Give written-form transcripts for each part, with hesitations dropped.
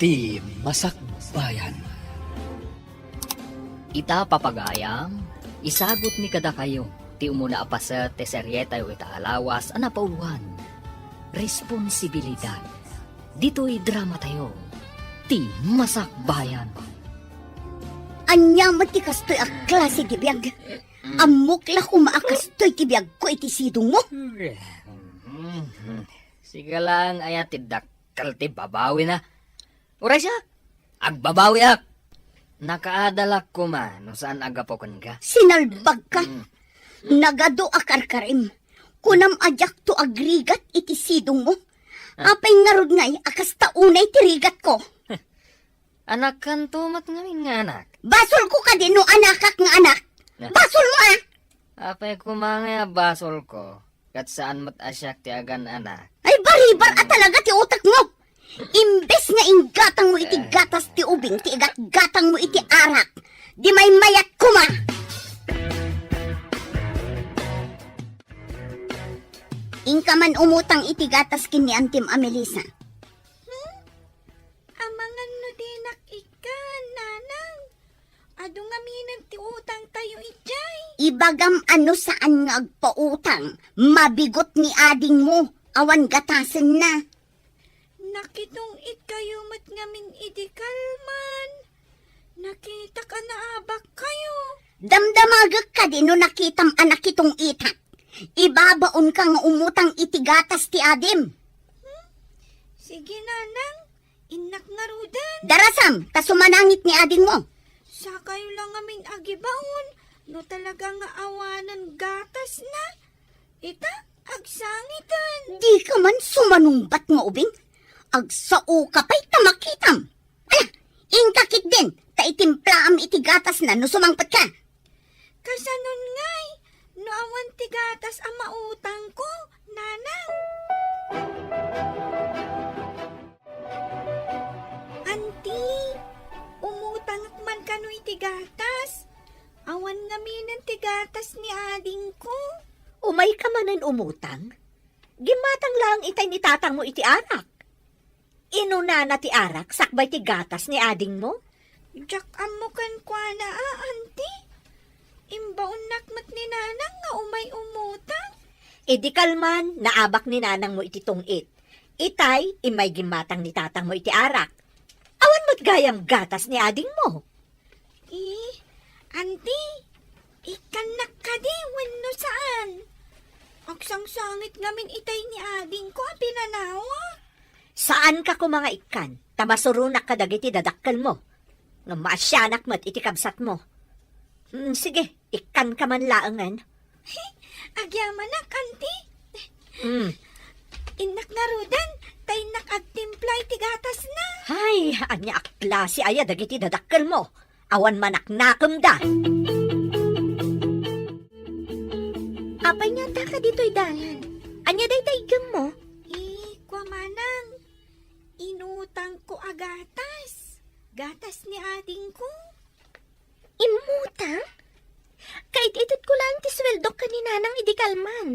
Ti Masakbayan. Ita papagayam, isagot ni kada kayo, ti umuna apasa te seryeta iti alawas anapauluhan. Responsibilidad. Dito'y drama tayo, ti Masakbayan. Anya ti kastoy a klase ti biyag. Amok la kumakastoy ti biyag ko iti sidong mo. Sige lang, ayat ti dakkel ti babawi na. Uray siya, agbabawi ak. Nakaadalak ko man, no saan agapokan ka? Sinalbag ka. Nagado akarkarim. Kunam ajak to agrigat iti sidong mo. Apay ngarod ngay akas taunay tirigat ko. Anak kan tumat ngamin nga anak. Basol ko ka din no anakak nga anak. Basol mo ah. Apay kumangay basol ko. Kat saan mat asyak ti agan anak. Ay baribar at talaga ti utak mo. Imbes nga inggatang mo iti gatas ti ubing, ti igat-gatang mo iti arak. Di may mayat kuma. Ingka man umutang iti gatas kin ni Antim Amelisa. Amangan no dinak ikan, nanang. Ado nga minan ti utang tayo ijay. Ibagam ano saan nga agpautang. Mabigot ni ading mo. Awan gatasen na. Nakitong it kayo mat ngamin idikalman. Nakita ka na abak kayo. Damdamagag ka din no nakitam anak itong itak. Ibabaon ka nga umutang iti gatas ti adim. Sige, nanang. Inak nga rudan. Darasam, tasumanangit ni ading mo. Sa kayo lang ngamin agibaon. No talaga nga awanan gatas na. Ita, agsangitan. Di ka man sumanungbat nga ubing. Agsao ka pa'y tamakitam. Ala, ingkakit din. Ta itimpla am iti gatas na no sumangpat ka. Kasanon ngay. No awan ti gatas ang mautang ko, nanang. Anti, umutang man kano iti gatas. Awan nga minan ti gatas ni ading ko. Umay ka manan umutang? Gimatang lang itay ni tatang mo iti arak. Inuna na ti arak, sakbay ti gatas ni ading mo? Jak amukan kwa na anti. Imbaon nakmat ni nanang nga umay umutang. Di kalman, naabak ni nanang mo iti tungit. Itay, imay gimatang ni tatang mo iti arak. Awan mo't gayam gatas ni ading mo. Anti, ikanak ka di, wenno saan? Aksang sangit ngamin itay ni ading ko, pinanawa. Saan ka ko mga ikan? Tamasurunak ka dagiti dadakkel mo. Nga maasyanak mo't iti kabsat mo. Sige, ikan ka man laangan. Agyaman na, kanti. Mm. Inak nga rudan, tay nakagtimpla iti gatas na. Hay, anya akla si aya dagiti dadakkel mo. Awan manaknakem da. Apay nga ta ka dito'y dalan. Anya day taigam mo? Kwa manang, inutang ko agatas. Gatas ni ading ko. Imutang? Kahit itit ko lang ti sweldo ka ni nanang idikalman.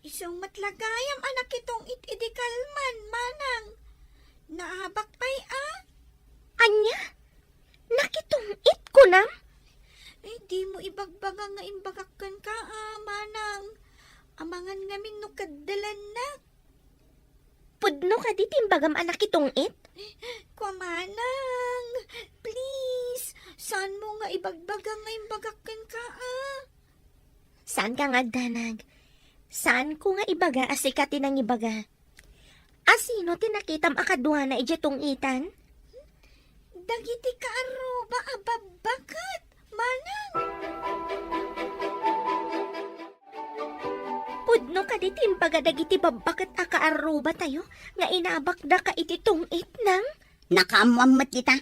Isang matlagayam anak itong itidikalman, manang. Naabak pa'y Anya? Nakitong it ko na? di mo ibagbaga nga imbagakkan ka, manang. Amangan ngamin no kadalan na. Pudno ka di timbagam anak itong it? Kwa manang, please. Saan mo nga ibagbaga nga imbagakkan ka, Saan ka nga danag? Saan ko nga ibaga asikatin ang ibaga? Asino tinakitam akadwa na ijatong itan? Dagiti ka aruba ababakat, manang. Pudno ka di timbaga dagiti babakat akaaruba tayo nga inabak da ka iti tungit nang? Nakaamwammat kita.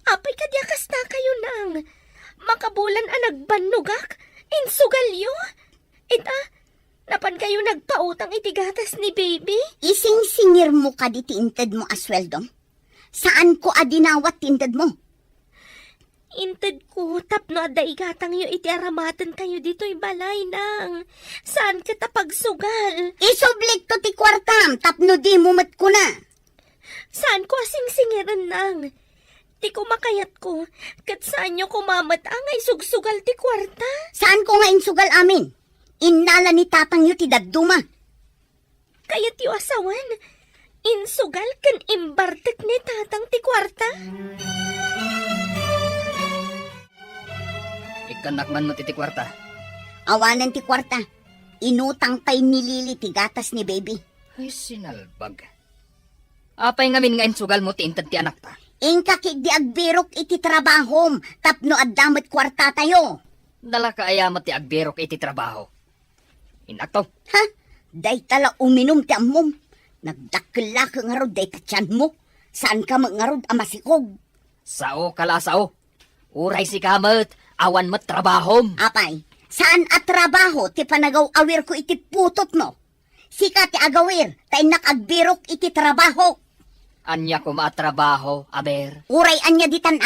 Apay kadyakas na kayo nang. Makabulan ang nagbanugak. Insugalyo. Ita, napan kayo nagpautang iti gatas ni baby? Ising-singir mo ka di tiinted mo asweldo. Saan ko adinawat tindad mo? Inted ko, tapno adda igatang yo iti aramatan kayo dito'y balay nang. Saan ka tapagsugal? Isublik to ti kwartam, tapno di mo mat ko na. Saan ko asing-singiran nang? Ti ko makayat ko, kat saan nyo kumamat ang ay sugsugal ti kwarta? Saan ko nga insugal amin? Innala ni tatang yu ti dadduma. Kayat yu asawan, insugal kan imbartek ni tatang ti kwarta? Ikanak man mo titi kwarta. Awanan ti kwarta. Inutang pa'y nilili ti gatas ni baby. Ay, sinalbag. Apay ngamin nga insugal mo ti intad ti anak ta. Ingka di agbirok iti trabahom, tapno addamat kwarta tayo. Dala ka ayamat ti agberok iti trabaho. Inakto. Ha? Day tala uminom ti ammom. Nagdakla ka nga rod day tatyan mo. Saan ka nga rod amasikog? Sao kalasao. Uray si kamat, awan mat trabahom. Apay, saan at trabaho ti panagaw awir ko iti putot mo? Sika ti agawir, tay nakagbirok iti trabaho. Anya ko maatrabaho, aber. Uray anya ditan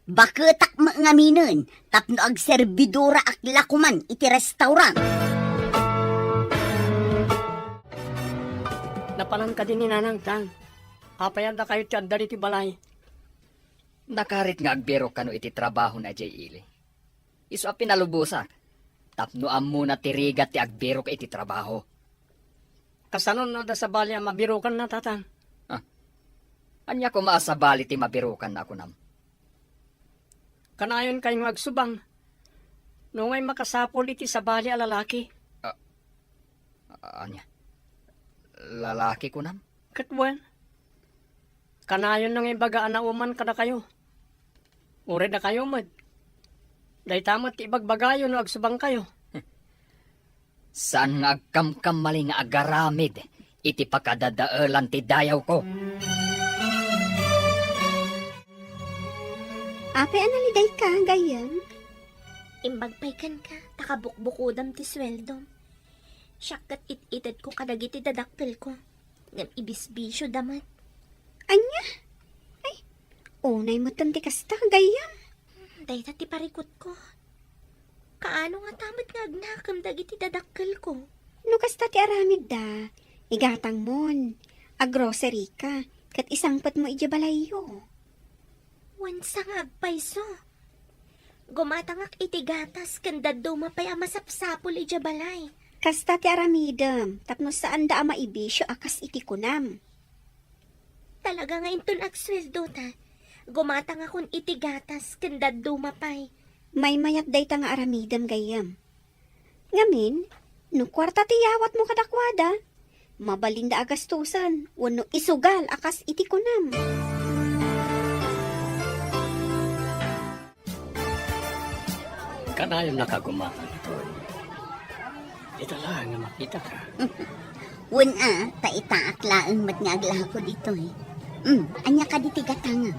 Baketak ngaminon, tapno ag serbidura ak lakuman iti restaurant. Napalan ka din ni Nanang Tang. Apayan da kayo tiyan dari ti balay. Nakarit nga agberok kano iti trabaho na jay ili. Iso a pinalubusak. Tapno ammo na tirigat ti agberok iti trabaho. Kasanon na da sa balay ang mabirukan na tatang. Anya ko maasabali ti mabirukan na ako nam. Kanayon kayong agsubang. Nungay makasapol iti sa balay a lalaki. Anya? Lalaki ko nam? Katwan. Kanayon nang ibaga anauman kada kayo. Ure na kayo mad. Day tamat ti ibagbagayo no agsubang kayo. Saan nga agkamkam mali nga agaramid iti pakadadaalan ti dayaw ko? Ape, analiday ka, gayam? Imbagpaykan ka, takabukbukudam ti sweldom. Siyakat it-ited ko kadagiti dadakpil ko. Ngam ibisbisyo damat. Anya? Ay, unay mo ti kasta, gayam. Dayta ti parikot ko. Kaano nga tamat nga agnakam dagiti dadakkel ko? No kasta ti aramid da, igatang mon, agrocery ka, kat isangpat mo ijabalayo. Wansa nga agpayso. Gumatangak iti gatas kanda dumapay ang masapsapol ija balay. Kasta ti aramidam, tapno saan da ama ibisyo akas iti kunam. Talaga nga inton agsweldo ta. Gumatang akong iti gatas kanda dumapay. May mayat day ta nga aramidam gayam. Ngamin, no kwarta ti yawat mo kadakwada, mabalinda agastusan, wano isugal akas iti kunam. Kanayon nakagumatan ito. Ito lang nga makita ka. Wuna, taitaak laang mat nga agla ko dito anya ka diti gatangan.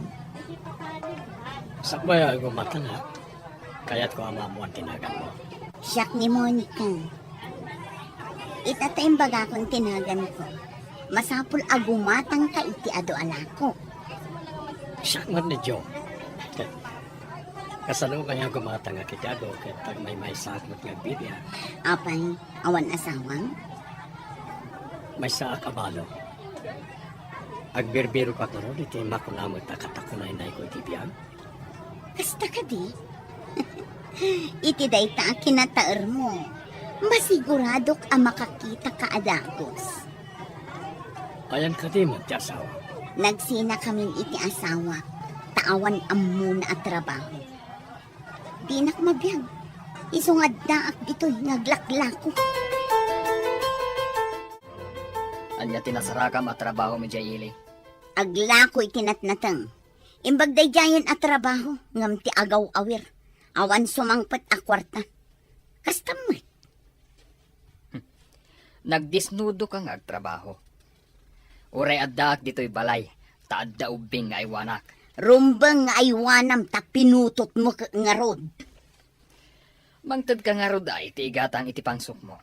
Sakbay agumatan ha. Kaya't ko amamuan tinagan mo. Siyak ni Monica. Itatayang baga kong tinagan ko. Masapul agumatang ka iti ado alako. Siyak man ni Joe. Kasano kaya gumatang nga kitado kahit pag may sakot nga bibya. Apay, awan asawang? May saak abalo. Agbirbiro ka ko ron, iti makulamot na katakunay na iko iti biyang. Kasta ka di? Iti day ta kinataer mo. Masiguradok ang makakita ka adagos. Ayan ka di mo, ti asawa. Nagsina kaming iti asawa. Taawan ang muna at trabaho. Di nak mabiyang. Isungad daak dito'y naglaklako. Anya tinasarakam at trabaho mi jay ili. Aglako itinatnatang. Imbagday jayon at trabaho. Ngam ti agaw awir. Awan sumangpat a kwarta. Kastamay. Nagdisnudo ka nga agtrabaho. Uray addaak dito'y balay, taad da ubing nga iwanak. Rumbang nga aywanam ta pinutot mo nga rod. Mangtad ka nga rod ay ti igatang iti pangsok mo.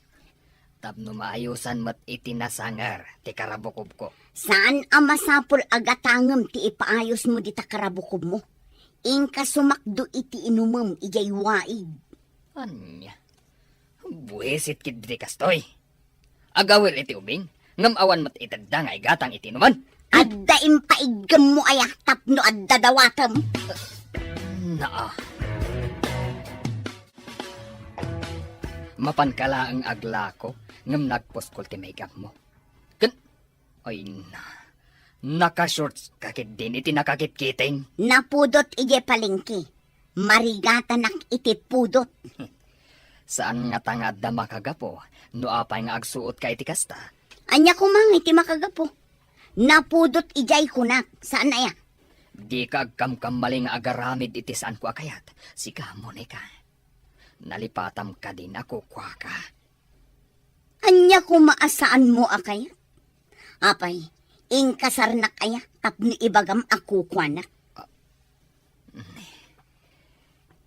Tapno maayusan mat iti nasangar ti karabukob ko. Saan ang masapul agatangam ti ipaayos mo di ta karabukob mo? Ingka sumakdo iti inumam ijay waig. Anya? Buwesit kid di kastoy. Agawil iti ubing, ngam awan mat itagda nga igatang iti numan. Adda impaigam mo ay tapno adda dawatam. Naa. Mapankala ang agla ko ngam nagposkol ti makeup mo. Kan ay na. Naka-shorts kakit din iti nakakit-kiting. Napudot ije palengke. Marigata nak iti pudot. Saan nga tangad da makagapo no apay nga agsuot ka iti kasta. Anya ko mang iti makagapo. Napudot ijay kunak. Saan na ya? Di ka agkamkam maling agaramid iti saan ko akayat. Sika mo ni ka. Nalipatam ka din ako kwa ka. Anya ko maasaan mo akayat? Apay, ingkasar na kaya tapno ibagam ako kwanak.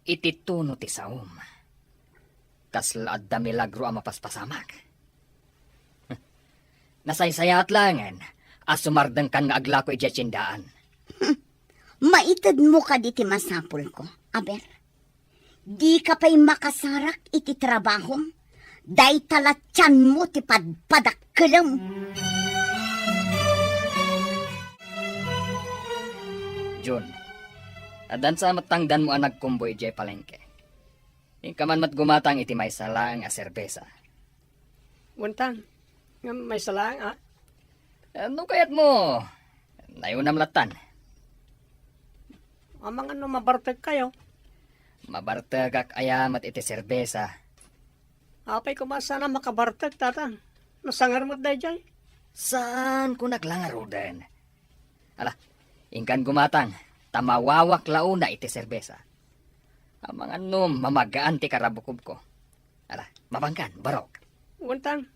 Iti tuno ti saom. Kaslaad da milagro ang mapaspasamak. Nasaysayat langan, asumardang kan nga agla ko ijachindaan. Maitad mo ka di ti masapul ko, aber. Di ka pa'y makasarak iti trabahom, day talatyan mo ti padpadakkelam. Jun, adan sa matangdan mo ang nagkumboy jay palengke. Ikaman mat gumatang iti may salaang a serbesa. Untang, nga may salang Ano kayat mo? Nayunam latan. Amang ano mabartag kayo. Mabartagak ayamat iti serbesa. Apay ko sana makabartag tatang. Nasangar mo day jay. Saan ko naglangaro den? Ala, ingkan gumatang, tamawawak launa iti serbesa. Amang ano mamagaan ti karabukob ko. Ala, mabangkan, barok. Untang,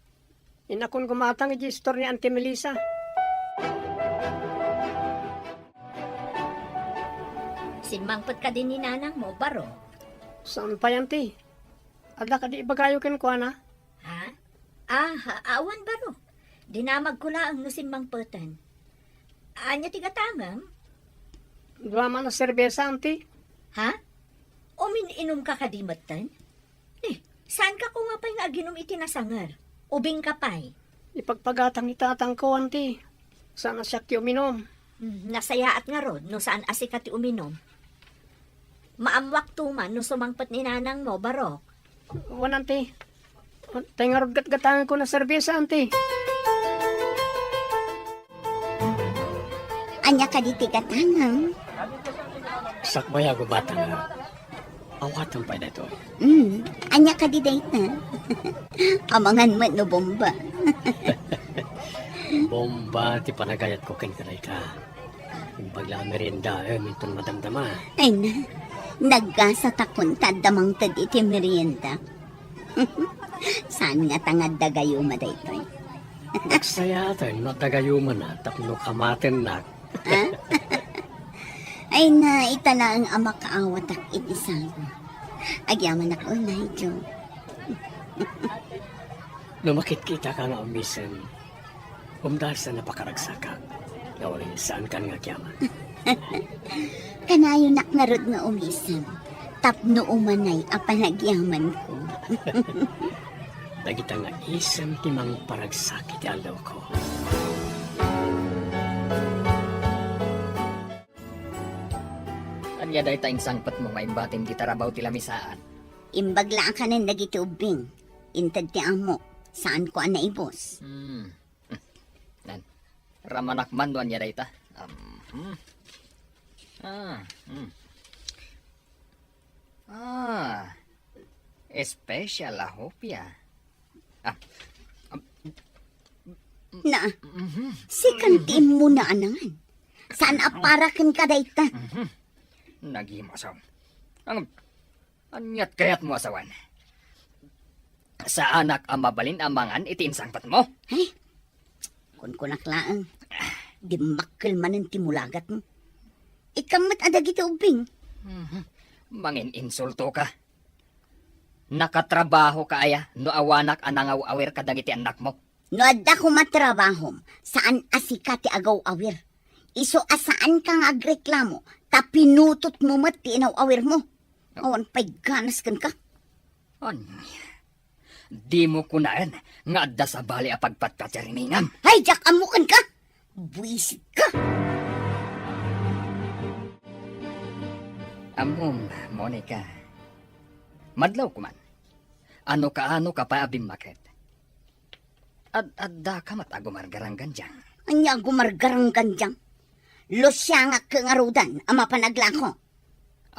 inakon gumatang iji store ni Auntie Melissa. Sinmangpot ka din ni nanang mo, baro. Saan pa yan ti? Ada ka di ibagayo ken ko na? Ha? Awan baro. Dinamag ko lang no sinmangpotan. Anya tigatangam? Dua man na serbesa anti. Ha? Umin-inom ka kadimatan? Saan ka ko nga pa'y nga ginom iti nasangar? Ubing ka pa'y? Ipagpagatang itatang ko anti. Sana siya ki uminom. Nasayaat nga rod no saan asikat ti uminom. Maamwak tuman no sumangpot ni nanang mo, barok. Wan anti. Tengarod gat-gatangan ko na serbesa anti. Anya ka di tigatangam. Sakbaya ko bata nga. Awatan pa na ito. Anya ka di date na. Amangan mo no bomba. Bomba ti panagayat ko ken kanay ka. Yung pagla merienda, minton madamdama. Ay na, nagkasa takon tadamang tad iti merienda. Saan nga tangad dagayo madaytoy? Nagsaya tayo, no tagayuman na, tapno kamaten na. Ay na, itala ang ama kaawat ak itisago. Agyaman ako na ito. Lumakit kita ka nga umisan. Umdahal sa napakaragsakak. Nawalin saan ka nga kyaman. Kanayo nak narod nga umisan. Tapno umanay apanagyaman ko. Dagita nga isang timang paragsakit alaw ko. Anya day tayong sangpat mo nga imbatim di tarabaw ti lamisaan. Imbaglaan ka ng dagiti ubing. Intad ti amo. Saan ko naibos? Nan, ramanak man doan niya day ta. Special ahopya. Na, sikantiin mo na anangan. Saan aparakan ka dayta? Naghimasaw. Anyat kayat mo asawan. Sa anak ang mabalin amangan iti insangpat mo. Ay, kun kunaklaan. Di makkel man ang timulagat mo. Ikamat adagiti ubing. Mangin insulto ka. Nakatrabaho ka aya no awanak anangaw awer kadagiti anak mo. No adda ko matrabahom, saan asika ti agaw awir. Iso asaan kang agreklamo, ta pinutot mo mati inaw awir mo. Awan pa'y ganas kan ka. Anya, di mo kunaan nga adda sa bali a pagpatpatsariningam. Ay, jak amukan ka! Buisit ka! Amom, Monica. Madlaw ko man. Ano ka pa abimakit? Adda ka matagumargarang ganjang. Anya gumargarang ganjang. Losya nga kangarudan, ama panaglako.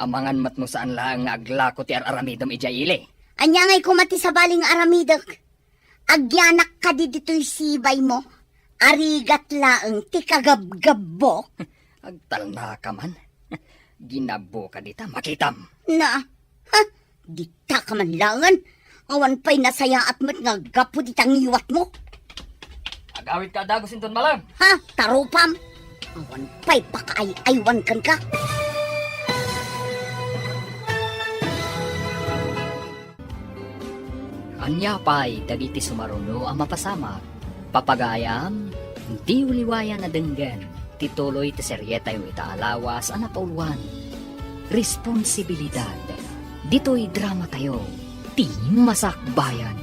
Amangan mat mo saan lang nga aglako ti aramidom ijaili. Anya nga'y kumati sa baling aramidak. Agyanak ka di dito'y sibay mo. Arigat laeng ti kagabgabok. Agtalna ka man. Ginabo ka dita, makitam. Na, ha? Dita ka man langan. Awan pa'y nasaya at mat nga gapo ditang iwat mo. Agawit ka dagos inton malam. Ha? Tarupam. Awan pa'y pakaay-aywan kan ka. Anya pa'y dagiti sumaruno ang mapasama. Papagayam, di uliwaya na denggan. Tituloy ti seryeta yung itaalawas ang napauluan. Responsibilidad. Dito'y drama tayo. Ti masakbayan.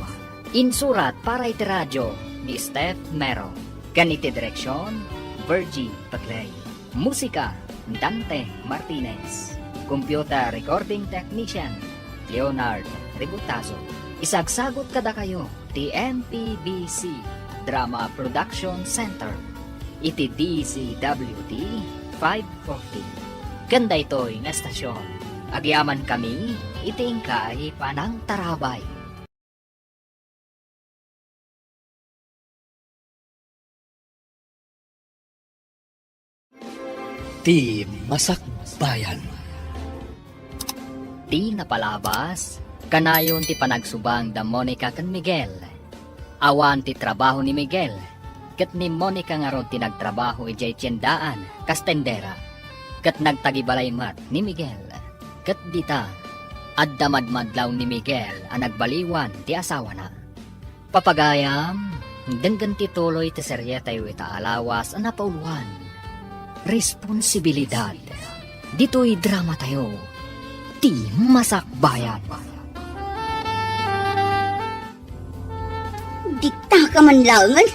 Insurat para iti radyo ni Steph Mero. Ganiti direksyon, Virgie Paglay. Musika, Dante Martinez. Computer recording technician, Leonard Ributazo. Isagsagot kada kayo, ti MPBC Drama Production Center. Iti DZWT 540. Ganda ito'y nga estasyon. Agyaman kami, itingkay panang tarabay. Ti Masakbayan. Di napalabas, kanayon ti panagsubang da Monica kan Miguel. Awan ti trabaho ni Miguel, kat ni Monica nga ron ti nagtrabaho ijay tiyendaan, kastendera. Kat nagtagibalay mat ni Miguel. Kat dita, adda madmadlaw ni Miguel ang nagbaliwan ti asawa na. Papagayam, denggan ti tuloy ti seryeta yu itaalawas ang napauluan. Responsibilidad. Dito'y drama tayo. Ti Masakbayan. Dita ka man langan.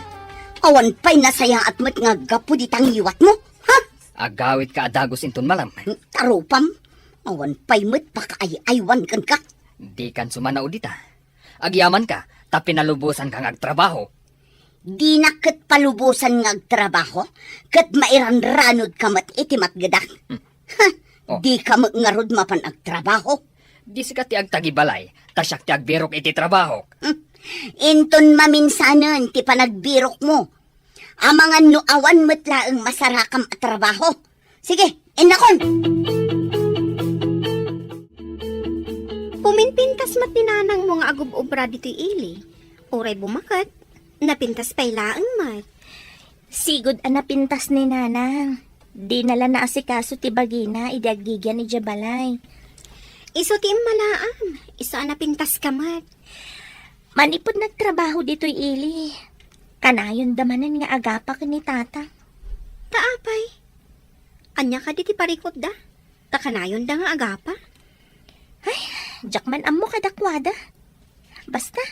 Awan pa'y nasaya at mat nga gapo ditang iwat mo. Ha? Agawit ka adagos inton malam. Tarupam. Awan pa'y mat pakaay-aywan kan ka. Di kan sumanaw dita. Agyaman ka, tapi nalubusan kang agtrabaho. Di na kat palubusan nga agtrabaho. Kat mairanranod ka mat itimat gadak. Ha? Oh. Di ka magngarod mapan agtrabaho. Di sikat ti agtagibalay, tasyak ti agbirok iti trabaho. Inton maminsanan ti panagbirok mo. Amangan no awan matlaang masarakam at trabaho. Sige, inakon! Puminpintas mat ninanang mo nga agub-ubra dito ili. Uray bumakat, napintas pa'y laang mat. Sigod ang napintas ni nanang. Di nala na asikaso ti bagina, idagigyan ni Jabalay. Iso ti malaam, iso ang napintas ka mat. Manipod nagtrabaho dito'y ili. Kanayon damanan nga agapak ni tata. Taapay. Anya ka di ti parikot da. Takanayon da nga agapa. Jakman ammo kadakwada. Basta,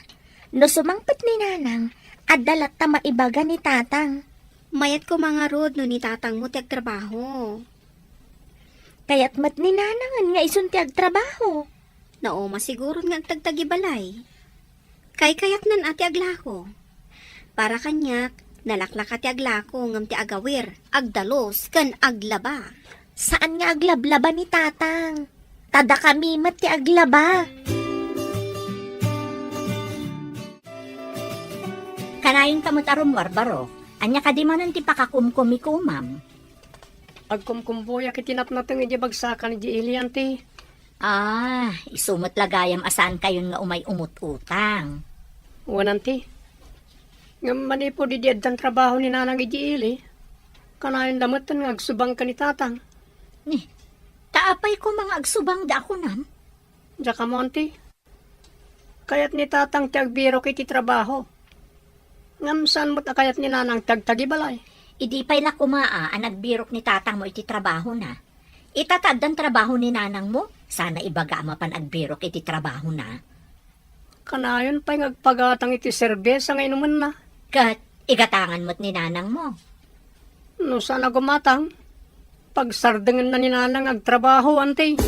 no sumangpit ni nanang, adalat ta maibaga ni tatang. Mayat ko mga rod no ni tatang mo ti agtrabaho. Kaya't mat ni nanangan nga isun ti agtrabaho. Naoma siguro nga agtagtagibalay. Kayat nan ati aglako. Para kanyak, nalaklak ati aglako ngam ti agawir, agdalos, kan aglaba. Saan nga aglablaba ni tatang? Tada kami mat ti aglaba. Kanayon ka matarom warbaro. Anya ka di manan ti pakakumkumikumam. Agkumkumbuya kitinatnatang iti bagsakan iti ilianti. Ah, isumot lagayam asaan kayon nga umay umut-utang. Wananti. Nga manipo di diaddan trabaho ni nanang iti ili. Kanayon damatan nga agsubang ka ni tatang. Taapay ko mga agsubang da ako nan. Diya ka mo, anti. Kayat ni tatang ti agbiro kiti trabaho. Ngam saan mo't akayat ni nanang tagtagibalay. Idi pa'y na kumaa ang nagbirok ni tatang mo iti trabaho na. Itataddan trabaho ni nanang mo, sana ibaga mapan agbirok iti trabaho na. Kanayon pa'y ngagpagatang iti serbesa nga inuman na. Kat igatangan mo't ni nanang mo. No sana gumatang. Pagsardengan na ni Nanang agtrabaho, ante.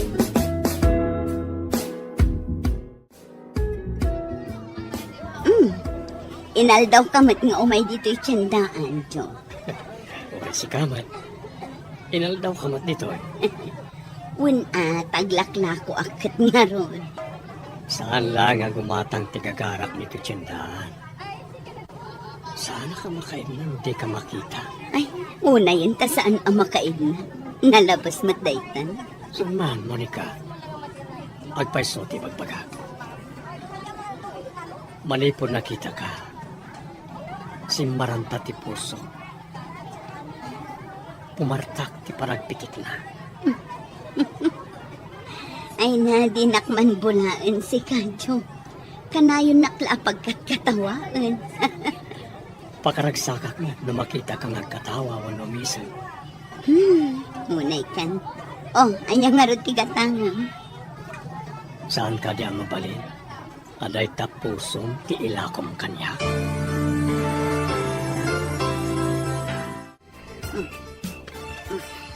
Inaldaw kamat nga umay dito'y tiyandaan, Jo. O si Kamat. Inaldaw kamat dito eh. Taglaklako akit nga ron. Saan lang ang gumatang tigagarak nito tiyandaan? Sana ka makain na hindi ka makita. Ay, una yun ta saan ang makain na. Nalabas matdaitan. Suman, Monica. Agpaiso ti magbaga. Malipod nakita ka. Simmaranta ti puso. Pumartak ti paragpikit na. Ay na dinakman bulaan si Kadyo. Kanayon nakla pagkatkatawaan. Pakaragsakak na na makita kang nagkatawa wano misan. Munay kan. Oh, anya nga ron tigatangam. Saan ka di ang mabalin? Aday tapusong ti ilakom kanya.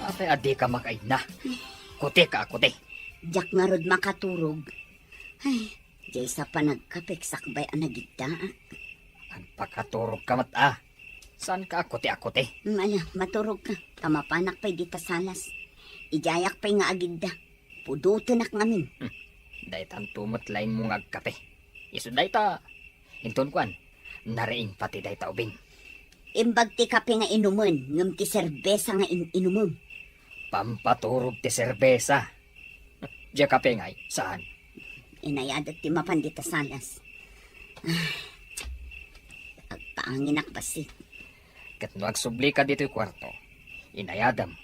Apay adi ka makain na. Kuti ka, kuti. Diyak nga rod makaturog. Ay, jay sa panagkapik sakbay ang nagigdaak. Nagpakaturog ka mat ah. Saan ka kuti-akuti? Ala, maturog ka. Kamapanak pa'y dita salas. Ijayak pa'y nga agigda. Pudutunak ngamin. Daytan tumot lain mong agkape. Iso dayta. Hinton kwan. Nariing pati dayta ubing. Imbag ti kape nga inuman. Ngam ti serbesa nga inumum. Pampaturog ti serbesa. Diya kape ngay. Saan? Inayadat ti mapan dita salas. Agpaanginak basit. Kat no agsubli ka dito'y kwarto. Inayadam.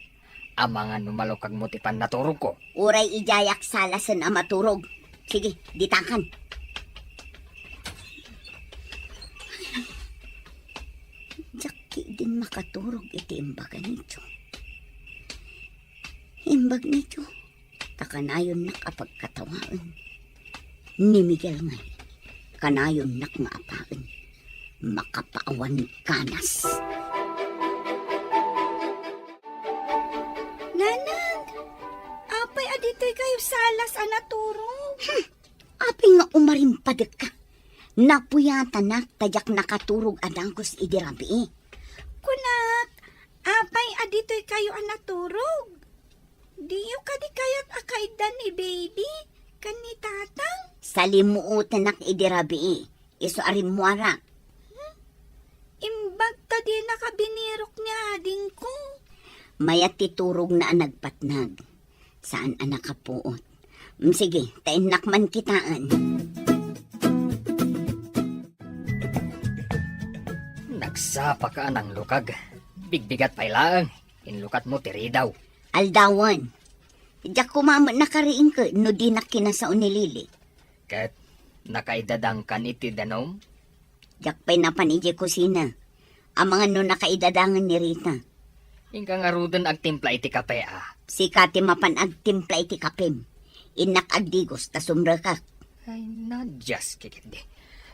Ang mga numalokag mo ti pan naturog ko. Uray ijayak salasan ang maturog. Sige, ditakan. Jaki din makaturog iti imbaga nito. Imbag nito. Takanayon nak apagkatawaan. Ni Miguel ngay. Kanayon nak nga apaan. Makapaawan kanas. Nanang, apay adito'y kayo salas anaturog. Api nga umarimpadek ka. Napuyatan na tadyak nakaturog adangkos idirabi. Kunak, apay adito'y kayo anaturog. Diyo ka di kaya't akaidan ni baby, kan ni tatang. Salimuutan nak idirabi. Iso arimuara. Imbag ta di nakabinirok ni ading ko. Mayat titurog na nagpatnag. Saan anak kapuot? Sige, tainak man kitaan. Nagsapa ka ng lukag. Bigbigat pa ilang. Inlukat mo tiri daw. Aldawan. Diyak kumama nakariing ka no di nakinasaon ni Lili. Kat nakaidadang kan iti danom. Diyak pa'y napanidya kusina. Ang mga no nakaidadangan ni Rita. Ingka nga rudan agtimpla iti kape ah. Si Kati mapan agtimpla iti kapim. Inak agdigos ta sumrakak. Ay nadyas kikit di.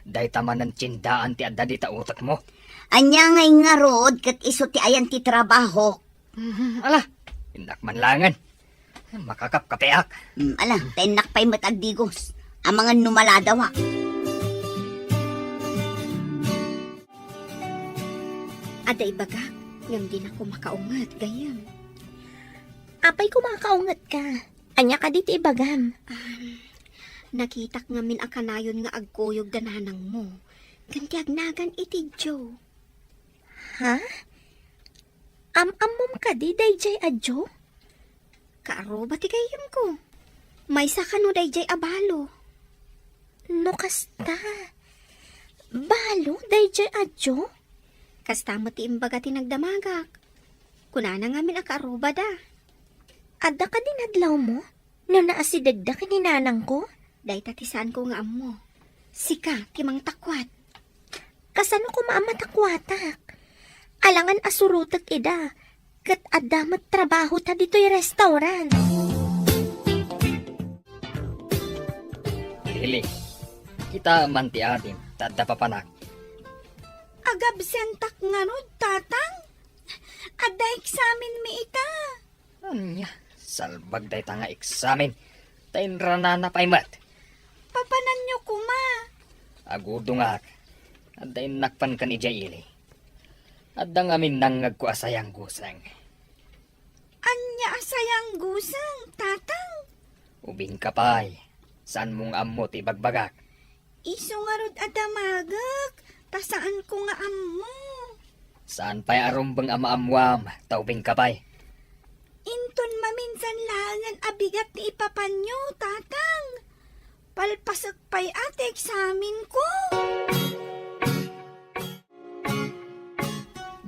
Day taman ng tsindaan ti adda di ta utak mo. Anya ngay nga rod kat iso ti ayan ti trabaho. Ala, indak manlangan. Makakapkapeak. Ala, tainak pa'y matagdigos. Ang mga numaladawa. Aday baga, ngam di na ko makaungat, gayam. Apay kumakaungat ka. Anya ka dito ibagam. Nakitak ngamin akanayon nga agkuyog dananang mo. Gantiagnagan iti Joe. Ha? Am-amom ka di, dayjay adjo? Kaaro ba ti gayam ko? May sakano dayjay abalo. No kasta. Balo, dayjay adjo? Kastamo ti imbaga ti nagdamagak. Kunana ngamin akaruba da. Adda ka din adlaw mo? No naasidagda kininanang ko? Day tatisaan ko nga amo. Sika, timang takwat. Kasano ko maamatagwatak? Alangan asurutat ida. Kat adamat trabaho ta dito'y restaurant. Lili, kita manti adim. Tadda papanak. Agabsentak nga no, tatang. Ada eksamen mi ita. Anya, salbag day ta nga eksamen. Tayin ranana pa'y mat. Papanan nyo kuma. Agudo nga. Aday nakpan kan ija ili. Adda nga minangag ko asayang gusang. Anya asayang gusang, tatang. Ubing kapay. Saan mong ammo ti bagbagak? Iso nga rod adamagak. Tasaan ko nga ammo. Saan pa'y arumbang amaamwam, taubing kapay? Inton maminsan langan abigat ni ipapanyo, tatang. Palpasak pa'y ate eksamen ko.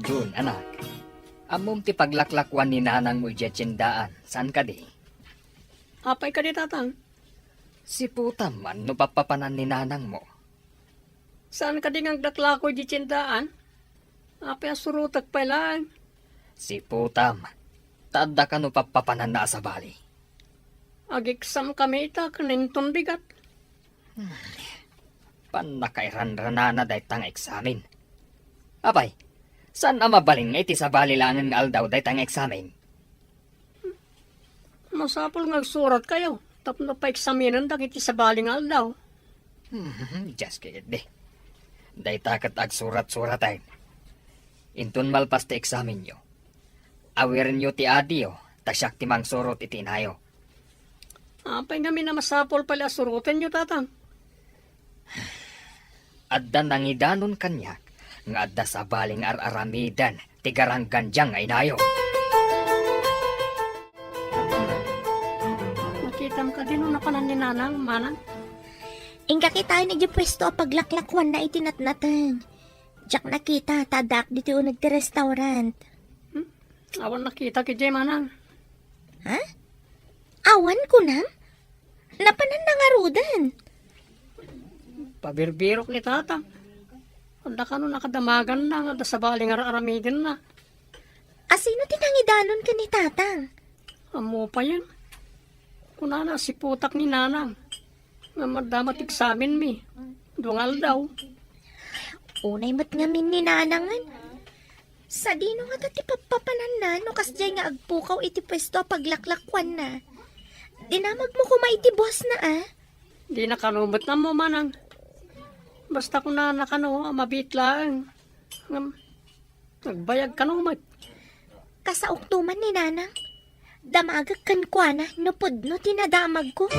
Jun, anak. Amom ti paglaklakwan ni nanang mo ijetsindaan. Saan ka di? Apay ka di, tatang. Si putam man no papapanan ni nanang mo. Saan ka di nga daklako di tindaan? Apay asurutak pa lang. Si putam. Tadda ka no papapanan na sa bali. Ag-exam kami ita, kaninton bigat. Panakairan-rana na dahi tang eksamen. Apay, saan ang mabaling nga iti sa bali lang ang aldaw dahi tang eksamen? Masapol nga surat kayo. Tapos na pa eksaminan dakiti sa baling aldaw. Just kaya di. Dahi takat ag surat-suratayin. Intun malpas ti eksamen nyo. Awirin nyo ti adiyo, tasyak ti mang surot iti inayo. Apay kami na masapol pala surutin nyo, tatang. Adda nangidanon kanyak, nga adda sa baling ar-aramidan, tigarang ganjang nga inayo. Nakita mo ka din nung napanan ni nanang, manang. Ingka kita ni di pwesto a paglaklakwan na itinatnatan. Diyak nakita, tadak dito unag ti restaurant. Awan nakita ki Jay, manang. Ha? Awan ko na? Napanan na nga rudan. Pabirbirok ni tatang. Anda ka nung nakadamagan na, anda sa baling ar-aramidin na. Asino tinangidanon ka ni tatang? Amo pa yan. Kunana si putak ni nanang. Nga madamat eksamen mi. Dungal daw. Unay mat ngamin ni nanangan. Sa dino nga dati papapanan na, no kasjay nga agpukaw iti pwesto paglaklakwan na. Dinamag mo kumay ti boss na Di nakanumot na mo, manang. Basta kung na nakano, mabit lang. Nagbayag kanumot. Kasauktuman ni nanang. Damagag kan kwa na, no pudno tinadamag ko.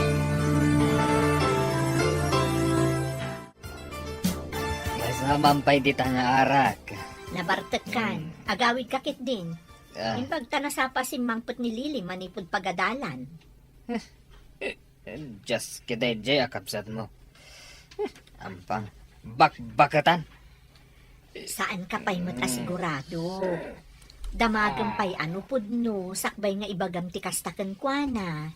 Masamampay di nga arak. Nabartekan, agawid kakit din. Ah, Impag tanasapa si mangput ni Lili manipod pagadalan. just kiday jay akapsat mo. Ampang bakbakatan. Saan ka pa'y matasigurado? Damagan pa'y ano pudno, sakbay nga ibagam ti kastakan kwa na.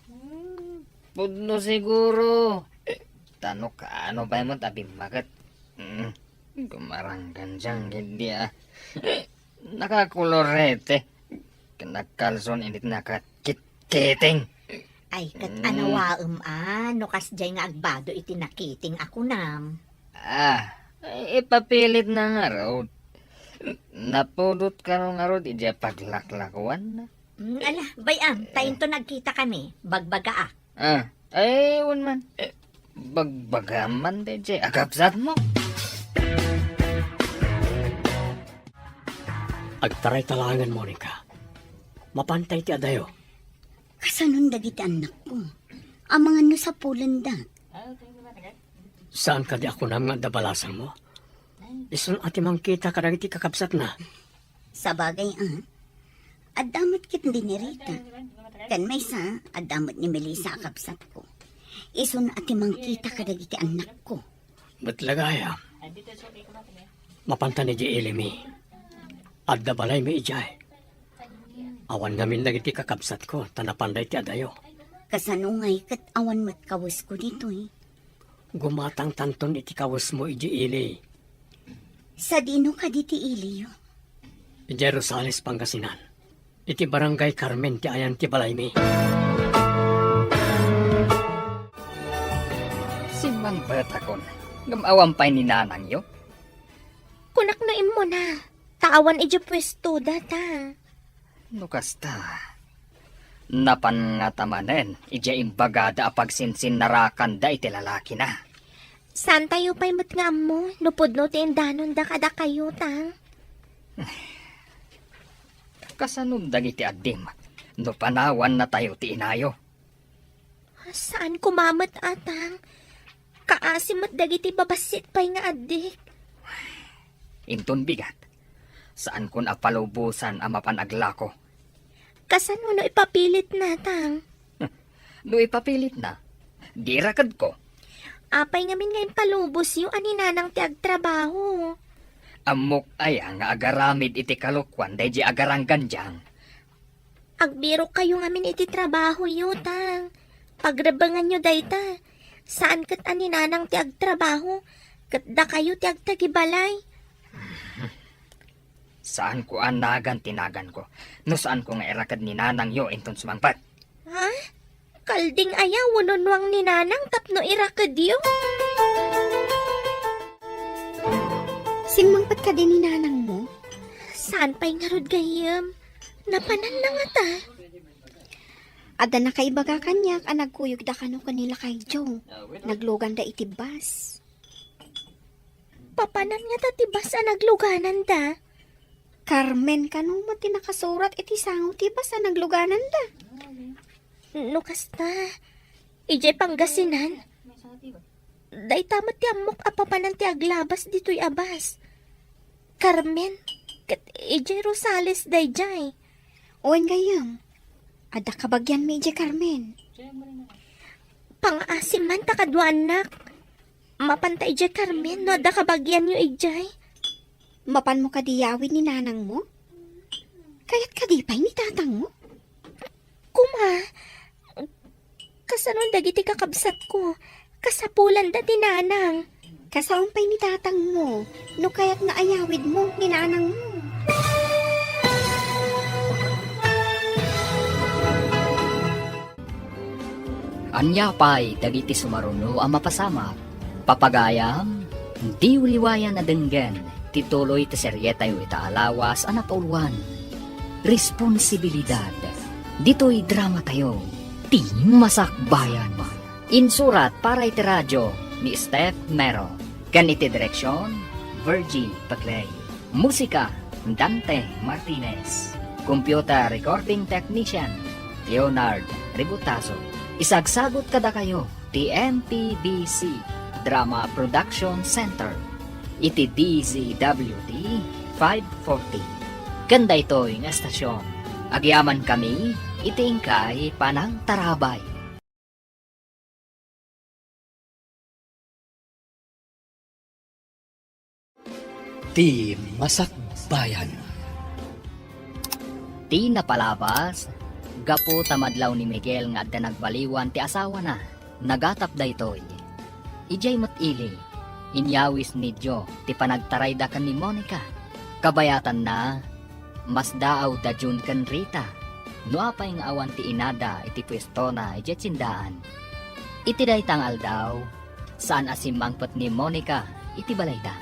Pudno siguro. Tano ka ano ba mo tabi magat? Gumaranggan dyan, hindi Nakakulorete. Kanakalson init nakakit-kiting. Ay, kat anawaem no kasjay nga agbado iti nakiting ako nam. Ipapilit na nga raw. Napudot ka nga raw, di paglaklakwan na. Ala, bayam, tayo to nagkita kami, bagbaga Ewan man. Bagbagaman de jay, akapsat mo. Agtaray talangan, Monica. Mapantay ti adayo. Kasanon dagiti anak ko. Ang mga no sa pulanda. Saan ka di ako nga dabalasan mo? Isun ati mangkita ka iti kakapsat na. Sa bagay adamot kit din ni Rita. Kan may sa, adamot ni Melissa akapsat ko. Isun ati mangkita ka dagiti anak ko. Ba't lagaya? Mapanta ni di ilimi. Adda balay may ijay. Awan namin lagi ti kakapsat ko, tanapanday ti adayo. Kasanungay kat awan mat kawas ko dito Gumatang tanton iti kawas mo iji ili. Sa dino ka diti iliyo. Iti Rosales, Pangasinan. Iti barangay Carmen ti ayan ti balay mi. Si Mang Batakon, gamawampay ni nanang yo. Kunak na imo na. Tawan iti pwesto data. No kasta. Napan nga tamanen, ija imbagada apagsinsin narakan da iti lalaki na. Saan tayo pa'y mat nga mo? Lupod no tindanon da kada kayo, tang. Kasanundag iti adim, no panawan na tayo ti inayo. Saan kumamat, atang? Kaasimat dagiti babasit pa'y nga adik. Inton bigat, saan kun apalubusan ang mapanagla ko. Kasano no ipapilit na, tang? No ipapilit na, di rakad ko. Apay ngamin ngayon palubos yung aninanang ti agtrabaho. Amok ay nga agaramid iti kalukwan day di agarang ganjang. Agbiro kayo ngamin iti trabaho yu, tang. Pagrabangan nyo dayta. Saan kat aninanang ti agtrabaho? Kat da kayo ti agtagibalay. Saan ko anagan tinagan ko? No saan ko nga irakad ni nanang yo inton sumangpat? Ha? Kalding ayaw, wununwang ni nanang tapno irakad yu. Singmangpat ka din ni nanang mo? Saan pa'y ngarod gayam? Napanan na nga ta. Ada na kay baga kanyak, ang nagkuyog da kano kanila kay Joe. Naglugan da itibas. Papanan nga ta tibas ang nagluganan da. Carmen, kano mo tinakasurat iti sango tibas ang nagluganan da. No kasta. Ijay Pangasinan. Day tamat ti amok apapanan ti aglabas dito'y abas. Carmen. Kat ijay Rosales day jay. Owen gayam. Ada kabagyan medya Carmen. Pang-asim man takadwa anak. Mapantay ijay Carmen no ada kabagyan yu ijay. Mapan mo kadiyawin ni nanang mo? Kaya't kadipay ni tatang mo? Kuma. Kasanon dagiti kakabsat ko. Kasapulan da tinanang. Kasaumpay ni tatang mo. No kaya't naayawid mo ni nanang mo. Anya pa'y dagiti sumaruno ang mapasama. Papagayam, di uliwayan na denggen. Tituloy ti seryeta yu itaalawas anapulwan. Responsibilidad. Dito'y drama tayo. Ti masakbayan. Insurat para iti radyo ni Steph Mero. Kan iti direksyon, Virgie Paclay. Musika, Dante Martinez. Computer recording technician, Leonard Ributaso. Isagsagot kada kayo, TMPBC Drama Production Center. Iti DZWD 540. Kanda ito'y nga estasyon. Agyaman kami, itingkay panang tarabay. Ti Masakbayan. Ti napalabas, gapo tamadlaw ni Miguel nga adda nagbaliwan ti asawa na. Nagatap da ito'y. Ijay matili. Inyawis ni Jo, ti panagtaray da kan ni Monica. Kabayatan na, mas daaw da Jun kan Rita. No apay nga awan ti inada iti pwesto na iti tsindaan. Iti daytang aldaw, saan asimangpot ni Monica iti balay da.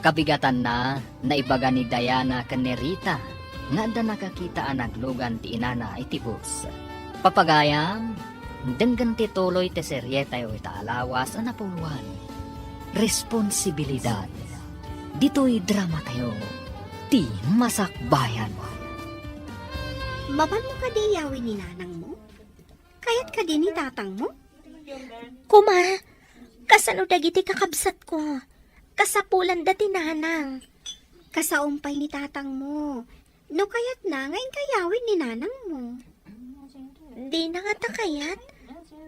Kabigatan na, naibaga ni Diana kan ni Rita, nga da nakakita ang naglugan ti inana iti bus. Papagayam, denggan ti tuloy ti seryeta yu itaalawas ang napuluan. Responsibilidad. Dito'y drama tayo. Ti masakbayan. Mapan mo kadiyawin ni nanang mo? Kaya't ka din ni tatang mo? Kuma. Kasano dagiti kakabsat ko. Kasapulan da tinanang. Kasaumpay ni tatang mo. No kaya't na ngayon kayawin ni nanang mo. Di na nga takayat.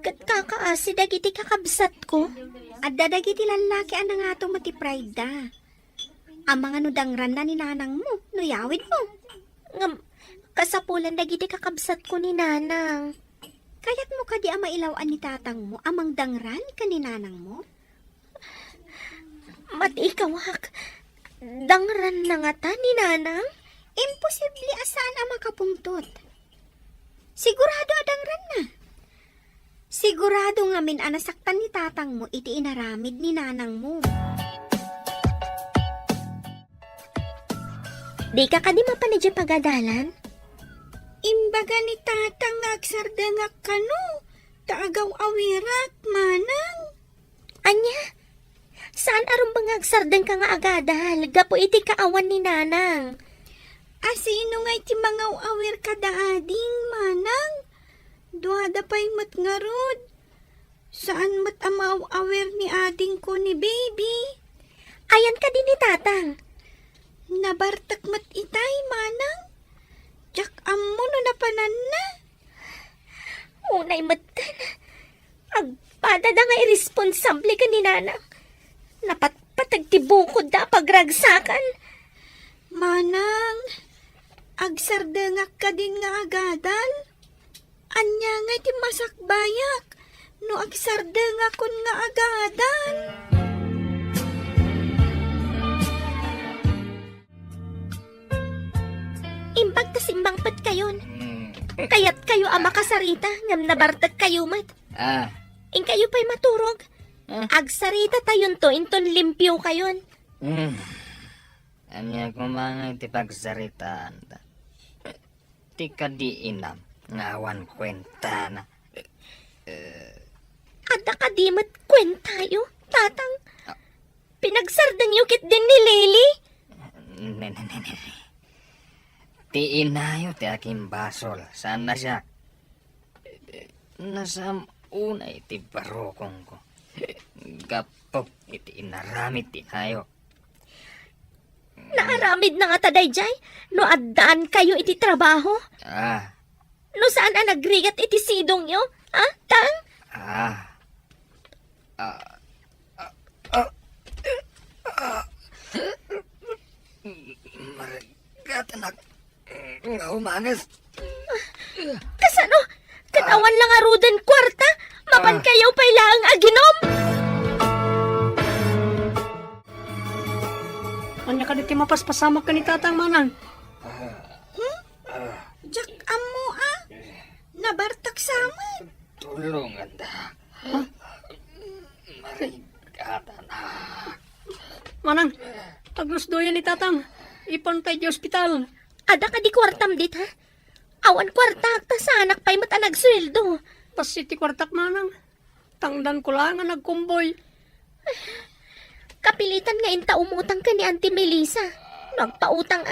Kat kakaasi dagiti kakabsat ko. At dadagiti lalaki ang nga mati pride da. Ang mga nudangran na ni nanang mo, nuyawid mo. Ngam, kasapulan dagiti kakabsat ko ni nanang. Kaya't mo ka di ang mailawan ni tatang mo, amang dangran ka ni nanang mo? Matikawak. Dangran na nga ta ni nanang? Imposible asaan ang makapungtot. Sigurado adangran na. Sigurado nga min anasaktan ni tatang mo iti inaramid ni nanang mo. Di ka kadi mapanidya pagadalan? Imbaga ni tatang ngagsardangak kano, taagaw awirak, manang. Anya, saan aron bang agsardeng ka nga agadal? Gapo iti kaawan ni nanang. Asino nga iti mangaw awir kadaading, manang? Duada pa'y matngarod. Saan mat amaw awir ni ading ko ni baby? Ayan ka din ni tatang. Nabartak mat itay, manang. Jak ammo no napanan na. Unay matan. Agpada da nga irresponsable ka ni nanang. Napatpatag tibukod da pagragsakan. Manang, agsardengak ka din nga agadal. Anya nga iti masakbayak, no agsardengakon nga agadal. Imbag tas imbang pat kayon. Kayat kayo ama kasarita, ngam nabartag kayo mat. In kayo pa'y maturog. Agsarita tayon to, inton limpyo kayon. Anya ko mga ti pagsaritaan ta. Ti ka di inam, ngawan kwenta na. Ada ka di mat kwentayo, tatang. Pinagsardang yukit din ni Lily. Ti inayo ti aking basol. Saan na siya? Nasa unay ti barokong ko. Gapop iti inaramit ti inayo. Naaramid na nga taday jay, no addaan kayo iti trabaho. No saan na nagrigat iti sidong yo? Tang? Maragatanak. Nga umangas. Kasano? Katawan lang arudan kwarta? Mapan kayo pa'y lang aginom? Anya ka diti mapaspasamak ka ni tatang, manang. Jak ammo nabartak sama. Tulungan da. Maragatanak. Manang, taglusdoyan ni tatang. Ipon tayo di ospital. Ada ka di kwartam dit ha? Awan kwarta, ta sa anak pa'y mata nagsweldo. Pasiti kwartak, manang. Tangdan ko lang nga nagkumboy. Kapilitan nga inta umutang ka ni Auntie Melissa. Nagpautang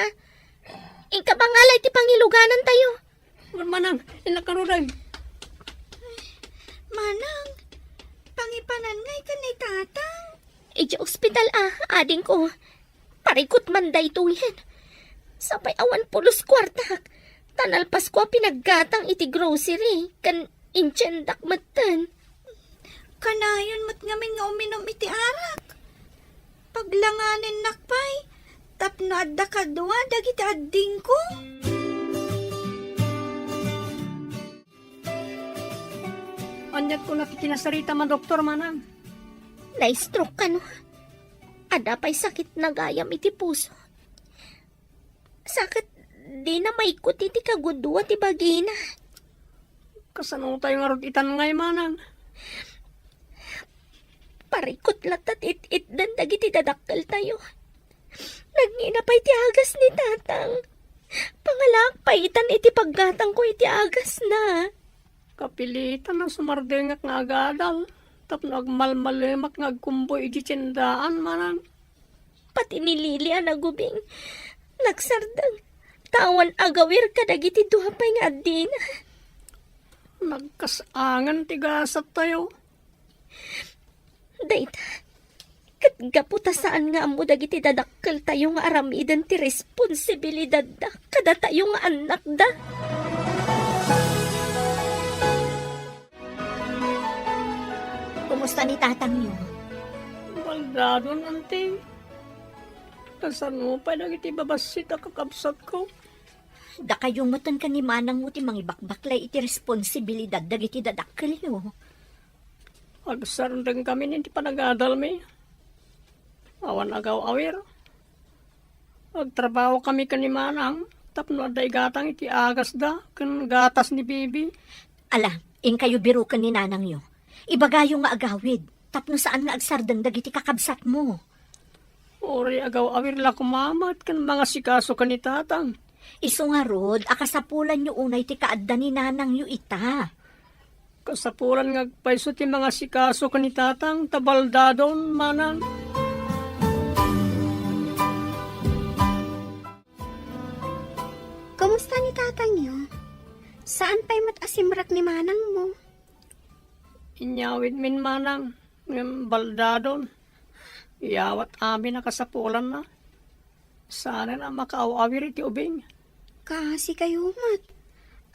Inka ba nga ti pangiluganan tayo? Manang, inakaruday. Manang, pangipanan ngay ka ni tatang. Ija ospital ading ko. Parikot man day tuyen. Sapay awan pulos kwartak. Tanalpas ko pinaggatang iti grocery. Kan inchendak matan. Kanayon mat ngamin nga uminom iti arak. Paglanganin nakpay, tapno adda kadwa dagiti adding ko. Anyat ko nakikinasarita man, doktor, manang. Na-stroke ka no. Ada pa'y sakit na gayam iti puso. Sakit di na maikot iti kagudwa ti bagina. Kasano tayo nga itan ngay, manang. Parikot latat it dan dagiti dadakkel tayo. Nagngina pa'y ti agas ni tatang. Pangalak paitan iti paggatang ko iti agas na. Kapilitan na sumardengak nga agadal. Tapno agmalmalemak nga agkumboy iti tiyendaan, manang. Pati ni Lily nagubing. Nagsardang. Tawan agawir ka dagiti duha pa'y nga adina. Nagkasangan tigasat tayo. Dayta, katgaputa saan nga amo dagiti dadakkel tayo nga aramidan ti responsibilidad da kada tayo nga anak da. Kumusta ni tatang niyo? Baldado nanti. Kasano pa dagiti babasit a kakabsat ko. Da kayong matan ka ni manang mo ti mangibakbaklay iti responsibilidad dagiti dadakkel niyo. Agsarandang kami ninti panagadal mi. Awan agaw awir. Agtrabaho kami kanimanang. Tapno aday gatang iti agas da. Kan gatas ni bibi. Ala, in kayo biro ka ni nanang niyo. Ibagayo nga agawid. Tapno saan nga agsardang dagiti kakabsat mo. Ori agaw awir la kumamat kan mga sikaso kanitatang. Isu nga rod, akasapulan nyo unay ti kaadda ni nanang yu ita. Kasapulan nga paiso ti mga sikaso ka ni tatang tabaldadon manang. Kumusta ni tatang niyo? Saan pa'y matasimrak ni manang mo? Inyawid min manang, ng baldadon. Iyawat amin na kasapulan na. Sana na makaaw-awir iti ubing. Kasi kayo mat.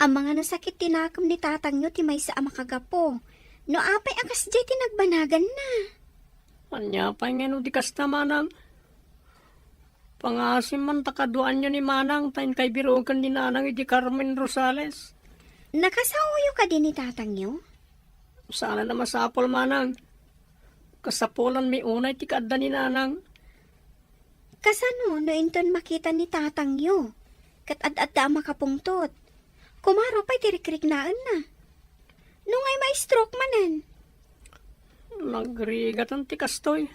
Ang mga nasakit tinakam ni tatang niyo ti may sa makagapo. No apay akas jay tinagbanagan na. Anya pa nga di kasta manang. Pangasim man takaduan nyo ni manang tayo kay birogan ni nanang iti Carmen Rosales. Nakasauyo ka din ni tatang niyo? Sana na masapol manang. Kasapulan may unay ti kaadda ni nanang. Kasano no inton makita ni tatang niyo? Kat ad-adda makapungtot. Kumaro pa'y tirikrignaan na. Nung ay may stroke manen. Nagrigatan ti kastoy.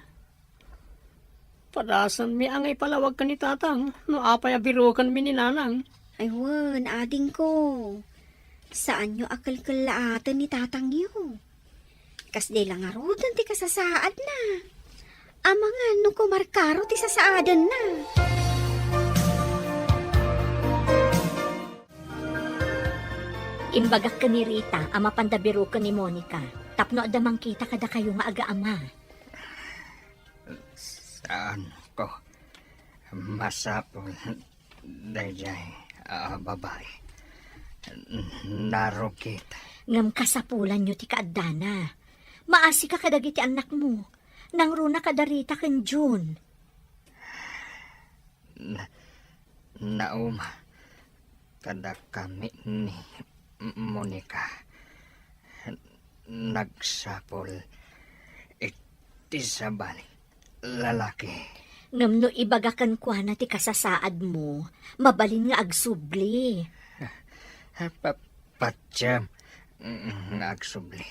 Padasan mi ang ipalawag ka ni tatang. No apay abirogan mi ni nanang. Ay wan, ading ko. Saan nyo akalkalaatan ni tatang niyo? Kas di lang arudan ti kasasaad na. Amangan no kumarkaro ti sasaadan na. Imbagak ka ni Rita, ama pandabiro ka ni Monica. Tapno adamang kita kada kayo nga aga-ama. Saan ko masapol dayjay babae. Narukit. Ngam kasapulan nyo ti kaadana. Maasi ka kadagiti anak mo. Nang runa kada Rita ken June. Nauma kada kami ni Monica nagsapol iti sabali lalaki. Ngam no ibagakan kwa na ti kasasaad mo, mabalin nga agsubli. Patsyam agsubli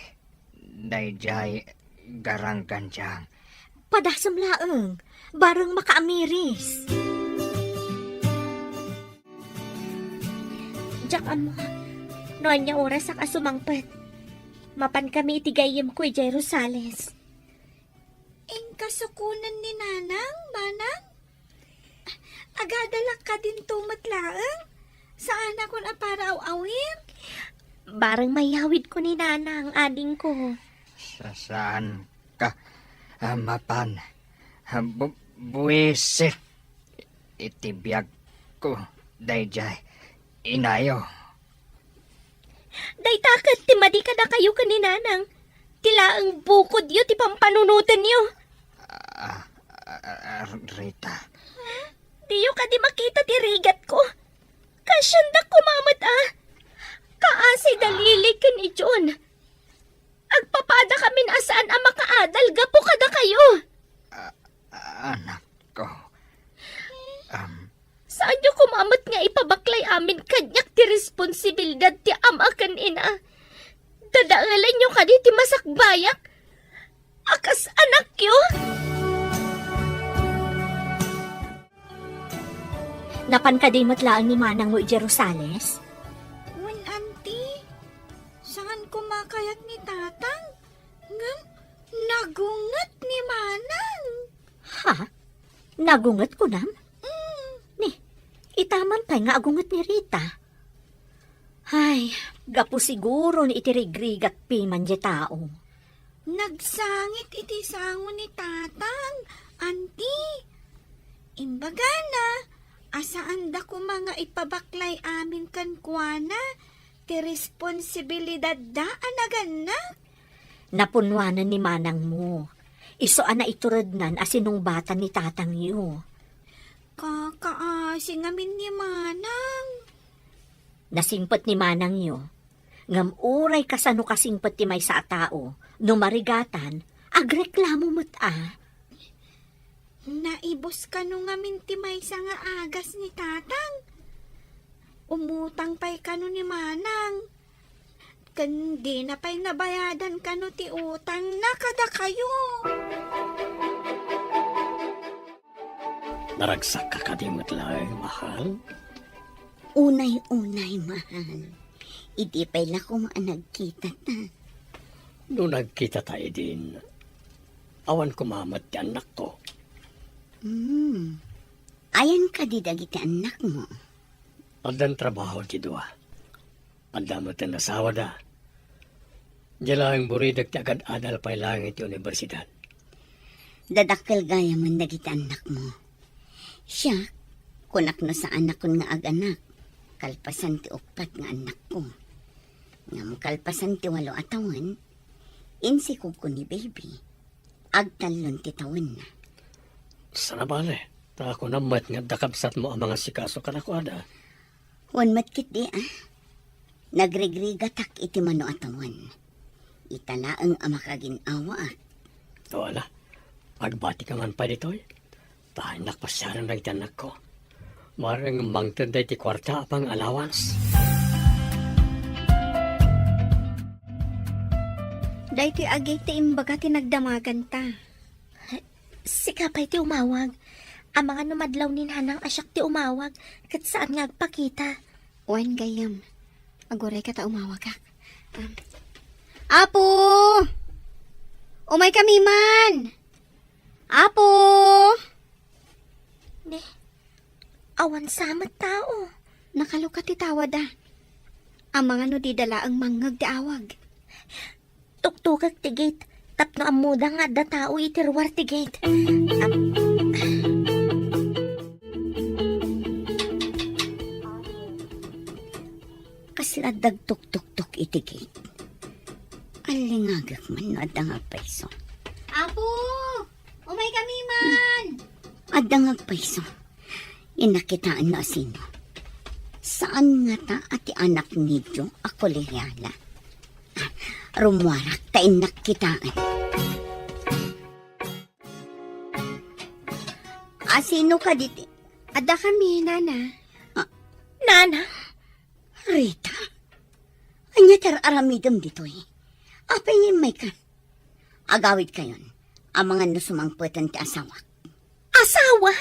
dayjay garangganjang. Padasam laeng, bareng makaamiris. Diyak amo, noon niya oras ang asumangpet. Mapan kami itigayim ko ijay Rosales. Ing kasukunan ni nanang, manang? Agadalak ka din tumatlaang? Saan ako na para awir? Bareng mayawid ko ni Nana ang ading ko. Saan ka mapan buwisit itibiyag ko dayjay inayo. Daytakat ti madi ka na kayo kaninanang. Tilaang bukod yu ti pampanunutan yu. Rita. Diyo ka di makita ti rigat ko. Kasyanda kumamat Kaasi dalili ka ni John. Agpapada kami na saan ang makaadal gapo kada kayo. Anak ko. Saan nyo kumamat nga ipabaklay amin kanyak ti responsibilidad ti ama kan ina? Dadaalan nyo ka di ti masakbayak? Akas anak yo? Napan ka di matlaan ni Manang mo ije Rosales? Wen, auntie, saan kumakayat ni tatang? Ngam, nagungat ni manang. Ha? Nagungat ko nam? Ni, itaman pa nga agungat ni Rita. Ay, gapo siguro ni itirigrigat piman di tao. Nagsangit iti sango ni tatang, auntie. Imbaga na, asaan da ko mga ipabaklay amin kan kuana, ti responsibilidad da anagan na. Napunwanan ni Manang mo. Isoan na iturod nan asinong bata ni tatang yo. Kakaasi ngamin ni manang. Nasingpet ni Manang yo. Ngam uray kasano kasingpet ti may sa tao. No marigatan, agreklamo mo't Naibos ka no ngamin ti may sa nga agas ni tatang. Umutang pa'y kano ni manang. Kandi na pa'y nabayadan kano ti utang na kada kayo. Naragsak ka kadimot lang, mahal. Unay-unay, mahal. Idi pa'y lako nagkita ta. Noong nagkita tayo din, awan kumamat ti anak ko. Ayan ka di dagiti anak mo. Andan trabaho ti dua. Andamot ang nasawa da. Diyan lang buridag ti agad adal pa'y langit ti universidad. Dadakkel gaya man dagiti anak mo. Siya, kunak na sa anak ko nga ag-anak. Kalpasan ti upat nga anak ko. Nga kalpasan ti 8 atawan, insi ko ni baby. Agtalon ti tawen na. Sana bale, ta ako namat nga dakabsat mo ang mga sikaso kanakwada. Wan matkit di Nagregrigatak iti mano atawan. Italaang amakaginawa at. Wala, pagbati ka man pa dito'y. Tahan nakpasyaran ng tanak ko. Marang mangtanda ti kwarta pang allowance. Day ti agay ti imbaga ti nagdamagan ta. Sikapay ti umawag. Ang mga numadlaw ni nanang asyak ti umawag. Kat saan nga agpakita. Wan gayam. Agoray ka ta umawag ka. Apo! Umay kami man! Apo! Ne, awan samat tao. Nakalukat ti tawad Ang mga no di dala ang mangag ti awag. Tuktukag ti gate. Tapno ang muda nga da tao itirwar ti gate. Kasla dagtuk-tuk-tuk itigit. Alingagak man no adangag paiso. Apo! Umay kami man! Adangag paiso. Inakitaan na sino. Saan nga ta ati anak nidyo ako liyala? Rumwarak ta inakitaan. Sino ka diti? Ada kami, nana. Nana, Rita. Anya tar aramidam dito Apay ngayon may ka. Agawid kayon. Ang mga nusumangputan ti asawa. asawa?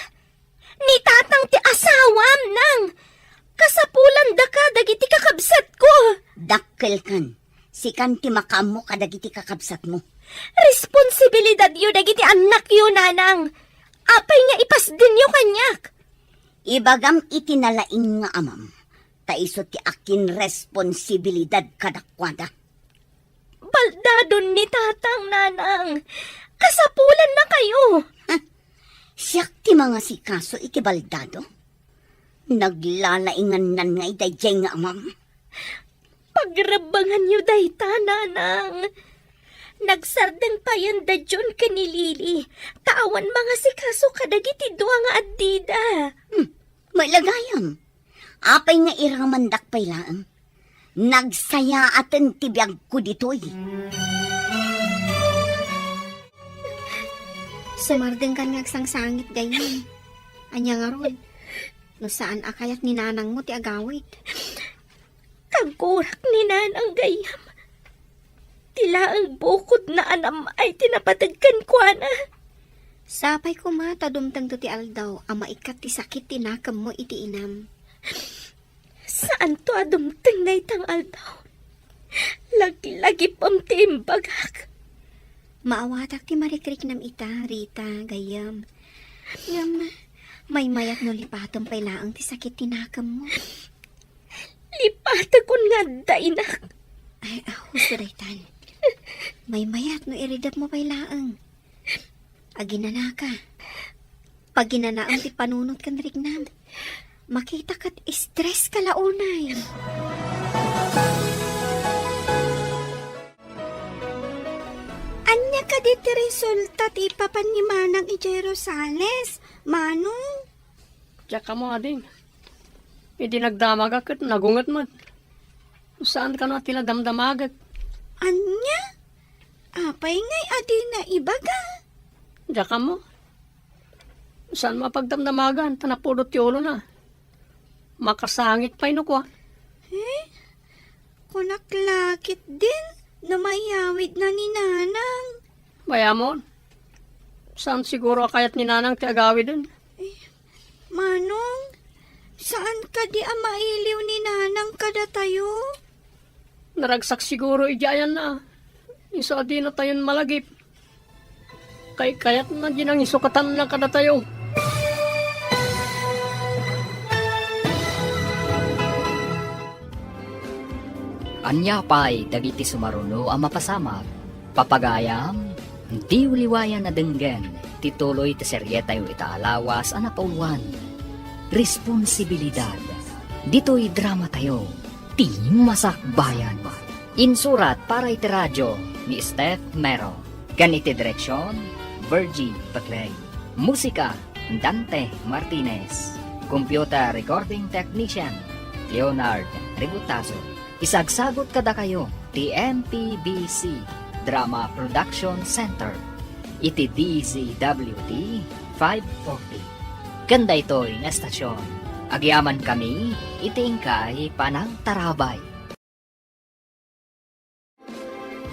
Ni tatang ti asawam nang. Kasapulan da ka dagiti kakabsat ko. Dakkel kan. Sikan ti makamo kadagiti kakabsat mo. Responsibilidad yu dagiti anak yu nanang. Apay nga ipas din yu kanyak. Ibagam itinalain nga amam. Taiso ti akin responsibilidad kadakwada. Baldadon ni tatang nanang. Kasapulan na kayo. Siyak ti mga sikaso iti baldado. Naglalaingan nan nga idayjay nga amam. Pagrabangan yu dayta nanang. Nagsardeng pa yan da John kanilili. Tawan mga sikaso kadagiti duwa nga addida. Malagayam. Apay nga iramandak pay laang. Nagsaya aten tibiyag ko ditoy. Sumardeng kan ngagsangsangit gayon. Anya nga ron. No saan akayat ni nanang mo ti agawid. Kagurak ni nanang gayam. Tila ang bukod na anam ay tinapatagkan kwa na. Sapay ko mata dumtang to ti aldaw. Ang maikat ti sakit tinakam mo iti inam. Saan to adumtang na itang aldaw? Lagi-lagi pam ti imbagak. Maawatak ti marikrik nam ita, Rita, gayam. Ngam, may mayat no lipatom pay laang ti sakit tinakam mo. Lipata kun nga dainak. Ay, husto daytan. May mayat no iridap mo pay laang. Aginana ka. Pag ginanaang ti panunot kan rignam, makita kat stress ka launay. Anya ka diti resulta ti papan ni Manang Ijay Rosales, Manong? Diya ka mo, ading. Hindi nagdamagak at nagungat mo. Saan ka na tila damdamagak? Anya? Apay ngay adi na ibaga. Diya ka mo. Saan mapagdamdamagan? Tanapulot yolo na. Makasangit pa inukwa. Kunaklakit din na mayawid na ni Nanang. Bayamon. Saan siguro kayat ni nanang ti agawi din? Manong, Saan ka di mailiw ni nanang kada tayo? Naragsak siguro ijayan na. Iso di na tayon malagip. Kayat na ginang isukatan na kada tayo. Anya pa'y dagiti sumaruno ang mapasamag. Papagayam, di uliwayan na denggen, tituloy ti seryeta yu itaalawas ang napauluan. Responsibilidad. Dito'y drama tayo. Ti Masakbayan. Insurat para iti radyo ni Steph Mero. Ganiti direksyon, Virgie Paclay. Musika, Dante Martinez. Computer Recording Technician, Leonard Ributazo. Isagsagot kada kayo, ti MPBC Drama Production Center. Iti DZWT 540. Ganda ito'y nga estasyon. Agyaman kami, itingkay panang tarabay.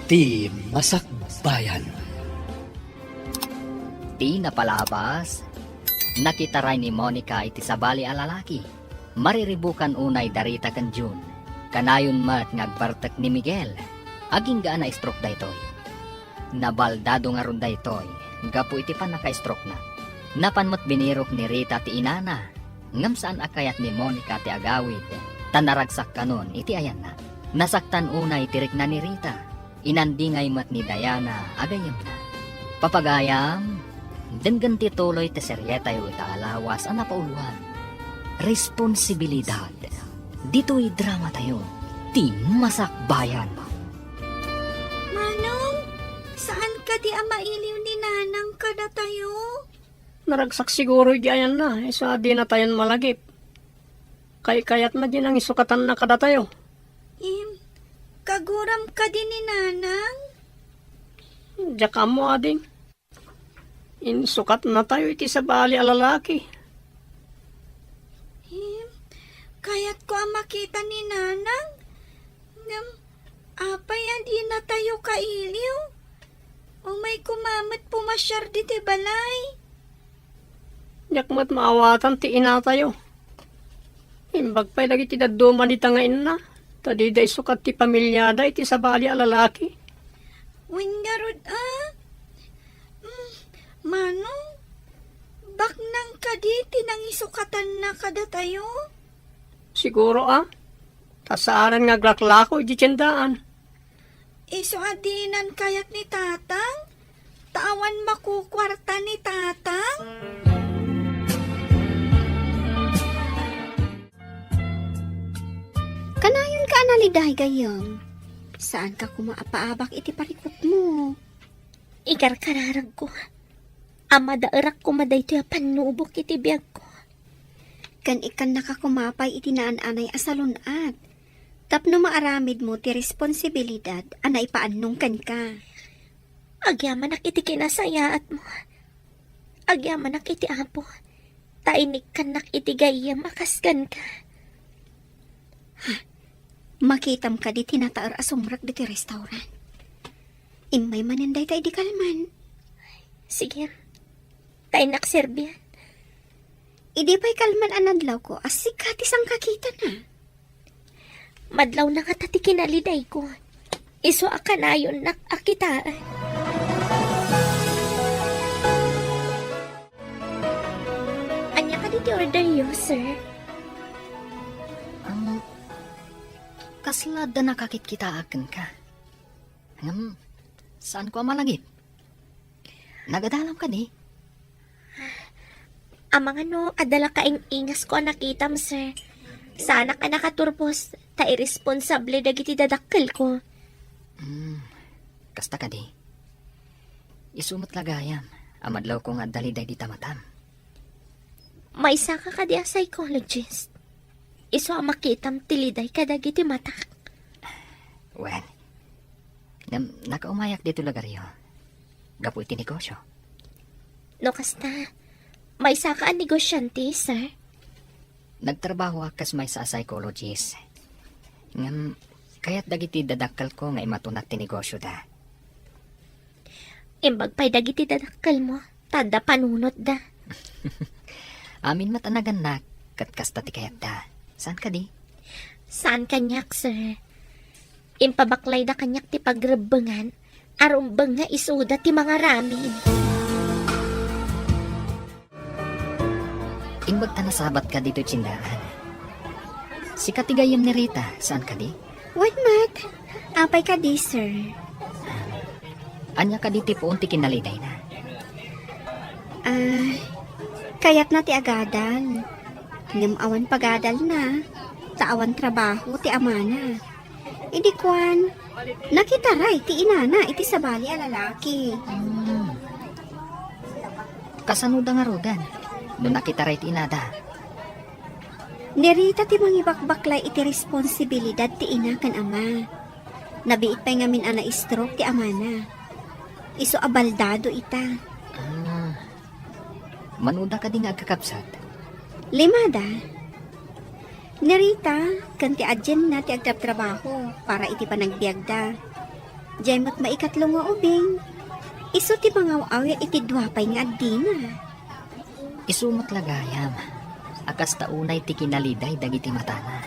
Ti Masakbayan. Ti napalabas, nakitaray ni Monica iti sabali a lalaki. Mariribukan unay darita kan June. Kanayon mat ngagbartek ni Miguel. Aging gaan na stroke da itoy. Nabaldado nga ron da itoy. Gapu iti pa naka-stroke na. Napanmat binirok ni Rita ti inana. Ngam saan akayat ni Monica ti agawid. Tanaragsak kanon iti ayan na. Nasaktan unay tirik na ni Rita. Inandingay mat ni Diana agayam na. Papagayam, denggan ti tuloy ti seryeta yu itaalawas ang napauluan. Responsibilidad. Dito'y drama tayo. Ti Masakbayan. Manong, saan ka di mailiw ni nanang kada tayo? Naragsak siguro ijayan na. Iso di na tayon malagip. Kayat na ginang isukatan na kada tayo. Kaguram ka din ni nanang? Diyak mo ading. Insukat na tayo iti sa bali a lalaki. Kaya't ko ang makita ni nanang. Ngam, apay andi na tayo kailiw. O may kumamat pumasyar di ti balay. Diyak mo't maawatan ti ina tayo. Imbag pa'y lagi ti daduma di tangain na. Tadi day sukat ti pamilyada iti sa bali a lalaki. Wingarod Manong, bak nang kaditi nang isukatan na kada tayo? Siguro tasaaran nga glaklako iti tiyandaan. Iso adinan kayat ni tatang? Tawan makukwarta ni tatang? Kanayon ka analiday gayon. Saan ka kumaapaabak iti parikot mo? Igar kararag ko. Ama dairak ko maday ito panubok iti biyag ko. Kan ikan nakakumapay iti naan-anay asalunat. Tapno maaramid mo ti responsibilidad anay paanong kan ka. Agyaman iti kinasayaat mo. Agyaman iti apo. Tainik kan iti gayam akasgan ka. Makitam ka di tinataar asumrak di ti restaurant. Imay maninday tayo di kalman. Sige. Tainak serbian. Idi pa'y kalman anadlaw ko asikat isang kakita na. Madlaw na nga tati kinaliday ko. Iso akanayon nakakitaan. Anya ka diti order yo, sir? Kaslad na nakakit-kitaakan ka. Saan ko malagip? Nagadalam ka di? Amang adala kaing ingas ko nakitam, sir. Sana ka nakaturpos, ta irresponsable dagiti dadakkel ko. Kasta ka di? Isumot lagayam, amadlaw ko nga daliday di tamatam. May isa ka di a psychologist. Iso ang makitam tiliday ka dagiti matak. Well, nakaumayak dito lagaryo. Gapu iti negosyo. No kasta, may isa ka ang negosyante, sir. Nagtrabaho akas may sa psychologist. Kaya't dagiti dadakkel ko nga imatunat ti negosyo da. Imbag pa'y dagiti dadakkel mo, tada panunot da. Amin matanagan nak, Katkasta ti kayat da. Saan ka di? Saan kanyak, sir? Impabaklay da kanyak ti pagrebengan, arumbang nga isuda ti mga ramin. Imbag ta nasabat ka dito tsindahan. Si katigayam ni Rita, saan ka di? What, Mat? Apay ka di, sir. Anya ka di ti poon ti kinaliday na. Kayat na ti agadal. Ngam pagadal na. Taawan trabaho ti amana. Idi kwan, nakitaray ti inana iti sabali a lalaki. Kasano da nga rodan? Doon nakita rin inada. Nirita ti mangibakbaklay iti responsibilidad ti ina kan ama. Nabiit pa'y ngamin ana stroke ti amana. Iso abaldado ita. Manuda ka di nga agkakapsat. Limada. Nirita, kanti adyan na ti agtrab-trabaho para iti panagbiagda. Diyemot maikatlong nga ubing. Iso ti pangaw-awi iti duwapay nga adina. Isumot lagayam. Akas taunay ti kinaliday dagiti matana.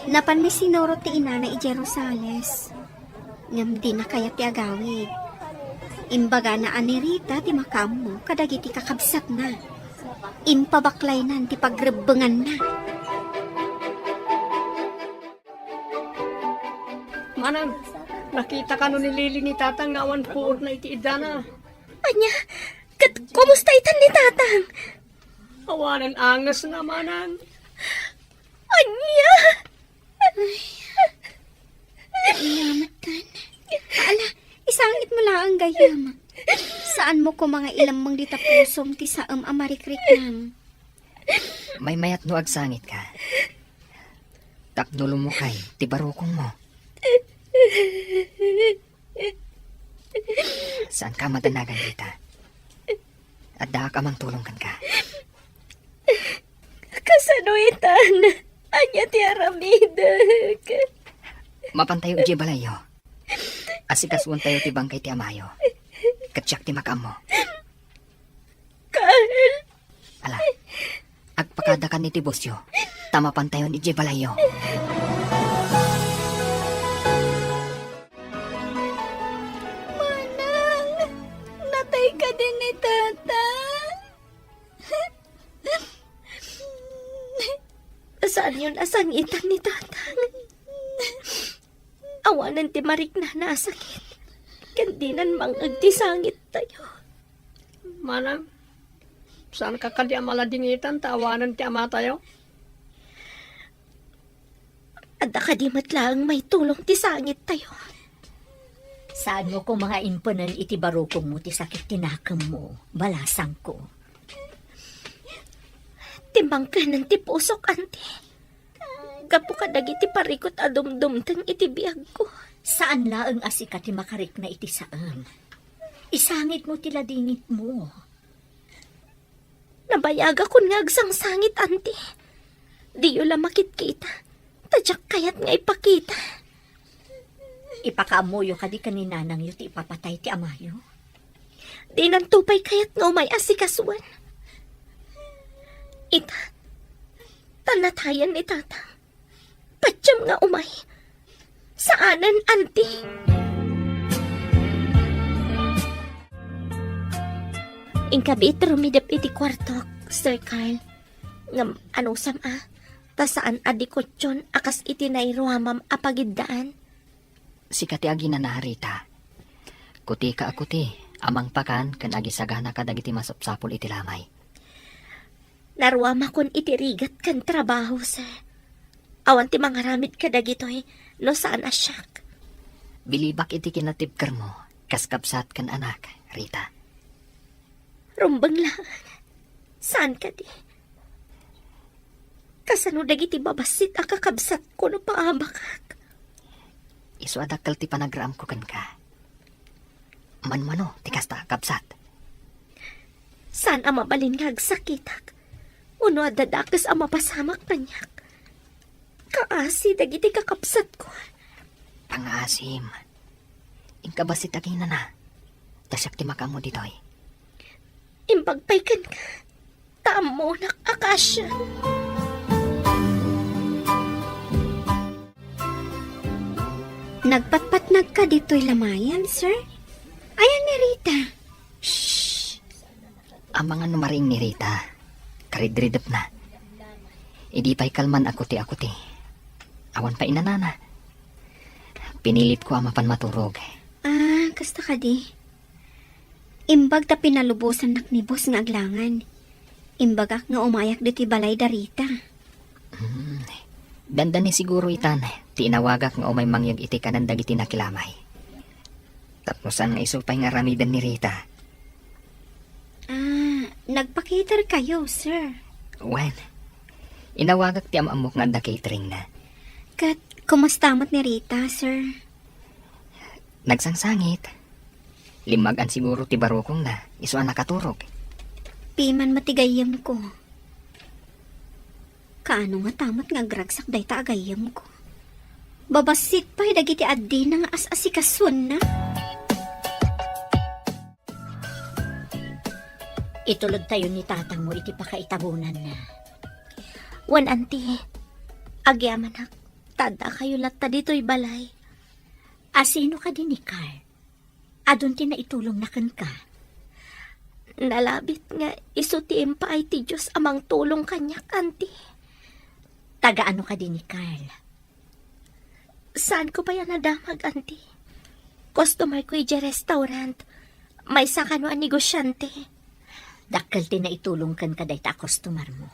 Napan mi sinoro ti inana i Jerusales. Ngam di na kaya ti agawid. Imbaga na anirita ti makamo kadagiti kakabsat na. Impabaklay nan ti pagrebengan na. Manang, nakita ka no ni Lili ni Tatang nga awan puod na iti idana. Anya, kumusta itan ni tatang? Awanan angas na, Manang. Anya! Yamatan. Ala, isangit mo lang ang gayam. Saan mo ko mga ilang mang ditapusom ti saam amarikrik lang. May mayat no agsangit ka. Taknulo mo kay, ti barukong mo. Saan ka madanagan dita? At daha ka mang tulong kan ka. Kasano itan? Anya ti aramidag. Mapantayo di balayo. Asikasuan tayo ti bangkay ti amayo. Katsyak ti makam mo. Carl! Ala, agpakadakan ni ti bosyo. Tamapan tayo ni di balayo. Manang, natay ka din ni tata. Saan yun asangitan ni tatang? Awanan ti marik na nasakit. Kandinan mang agtisangit tayo. Manang, saan ka kadi amaladingitan tawanan ti ama tayo? Adda ka di matlaang may tulong ti sangit tayo. Saan mo ko mga imponan iti barukong mo ti sakit tinakam mo, balasang ko. Timbang ka ng ti pusok, ante. Gapo ka dagi ti parikot adumdumtang iti biag ko. Saan laang asika ti makarik na iti saan? Isangit mo ti ladingit mo. Nabayaga ko nga agsang sangit, ante. Di yun lang makit-kita. Tadyak kayat nga ipakita. Ipakaamoyo ka di kanina nang yu ti ipapatay ti amayo. Di nang tupay kayat nga umay asikasuan. Ita, tanatayan ni tatang. Padyam nga umay. Saanan, ante? Ingkabit rumidap iti kwartok, Sir Carl. Ngam, ano sam ta saan adikotyon akas iti nairuamam apagidaan. Si kati agi na naharita. Kuti ka akuti, amang pakan kan agi sagana ka dagiti masapsapol iti lamay. Naruama kon iti rigat kan trabaho, sir. Awan ti mangaramid ka dagitoy, no saan asyak. Bilibak iti kinatibkar mo, kaskapsat kan anak, Rita. Rumbang lang. Saan ka di? Kasano dagiti babasit akakabsat ko no paabakak. Isu adakkel ti panagraam ko kan ka. Manmano, ti kasta kapsat. Saan ang mabalin nga agsakitak? Uno adadakas ang mapasamak kanyak. Kaasi dagiti kakapsat ko. Pangasim. Ingkabasit agina na. Tasyak ti makamo ditoy. Imbagpaykan ka. Tamo nak Akasya. Nagpatpatnag ka dito'y lamayan, sir? Ayan ni Rita. Ang mga numaring ni Rita, karidridap na. Idi pa'y kalman ako ti. Awan pa inanana. Pinilit ko ang mapan maturog. Ah, kasta ka di. Imbag ta pinalubusan nak ni boss nga aglangan. Imbagak nga umayak diti balay da Rita. Ganda ni siguro itan, tinawagak nga umay mangyag iti kanan dagiti nakilamay. Tapusan nga isupay nga ramidan ni Rita. Ah, nagpa-cater kayo, sir. Wen, inawagak ti amamok nga da catering na. Kat, kumastamat ni Rita, sir? Nagsangsangit. Limagan siguro ti barukong na, iso ang nakaturog. Piman matigayam ko. Kaano nga tamat nga gragsak day ta agayam ko. Babasit pa'y dagiti addi na nga as-asikason na. Itulog tayo ni tatang mo iti pakaitabunan na. Wan auntie, agyaman nak, tada kayo latta dito'y balay. Asino ka din ni Carl? Adun ti na itulong na kan ka. Nalabit nga isutiim pa ay ti Diyos amang tulong kanyak, auntie. Taga-ano ka din ni Carl? Saan ko pa yan nadamag, auntie? Customer ko ije restaurant. May sakano ang negosyante. Dakkel ti na itulong kan kaday ta customer mo.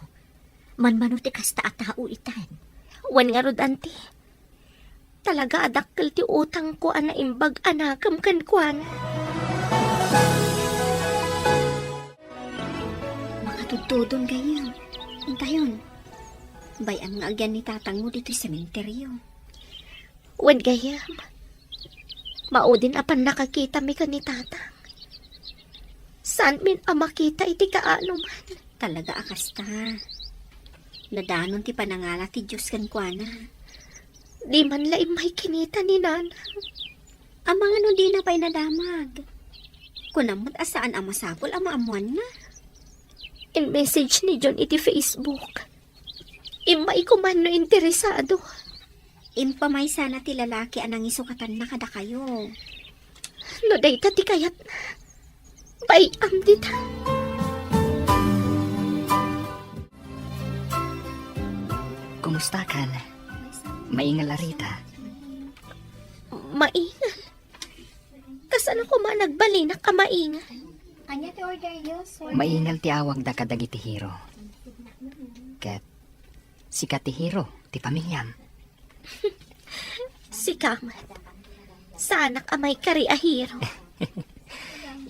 Manmano ti kasta at tao itan. Wan nga rod, auntie. Talaga adakkel ti utang ko ana imbag anakam kan kwan. Mga tudtudon ganyan. Intayon. Bayan nga agyan ni tatang mo dito'y sementeryo. Wan gayam. Maudin apan nakakita mi ka ni tatang. Saan min makita iti kaano man? Talaga akasta. Nadanon ti panangala ti Diyos kan kuana. Di man laim may kinita ni nana. Ang mga no di na pa'y nadamag. Kunamot asaan ang masapol ang maamuan na. In message ni John iti Facebook. Imay ko man no interesado. Impamay sana ti lalaki anang isukatan na kada kayo. No day ta ti kayat na. Bayam dita. Kumusta kan? Maingal la Rita. Maingal. Kasan ako man nagbalinak ka maingal. Maingal ti awag da kadagiti hero. Ket si ti hero ti pamilyam. Si Kamat. Sana ka may kariahiro.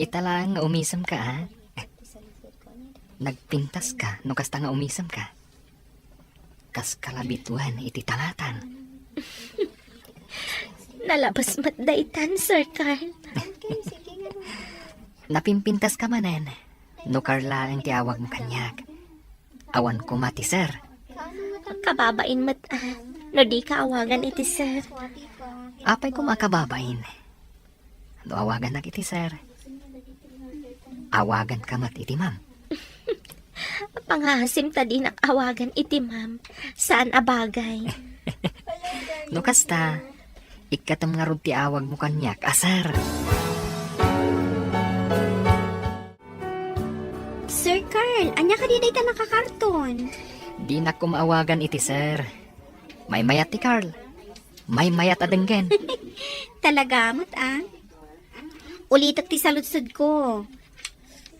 Italang nga umisam ka, ha? Nagpintas ka, no kasta nga umisam ka. Kas kalabituan iti talatan. Nalabas matdaitan, Sir Carl. Napimpintas ka manen. No Carla ang tiawag mo kanyak. Awan ko mati, sir. Kababain no di ka awagan iti sir. Apay ko makababain. No awagan na iti, sir. Awagan ka mat iti, ma'am. Panghasim ta di nakawagan iti ma'am. Saan abagay? No kasta, ikatam nga rod ti awag mo kanyak, asar. Sir Carl, anya ka di ta nakakarton. Di na kumaawagan iti, sir. May mayat ti Carl. May mayat adenggen. Talaga mat Ulitak ti saludsod ko.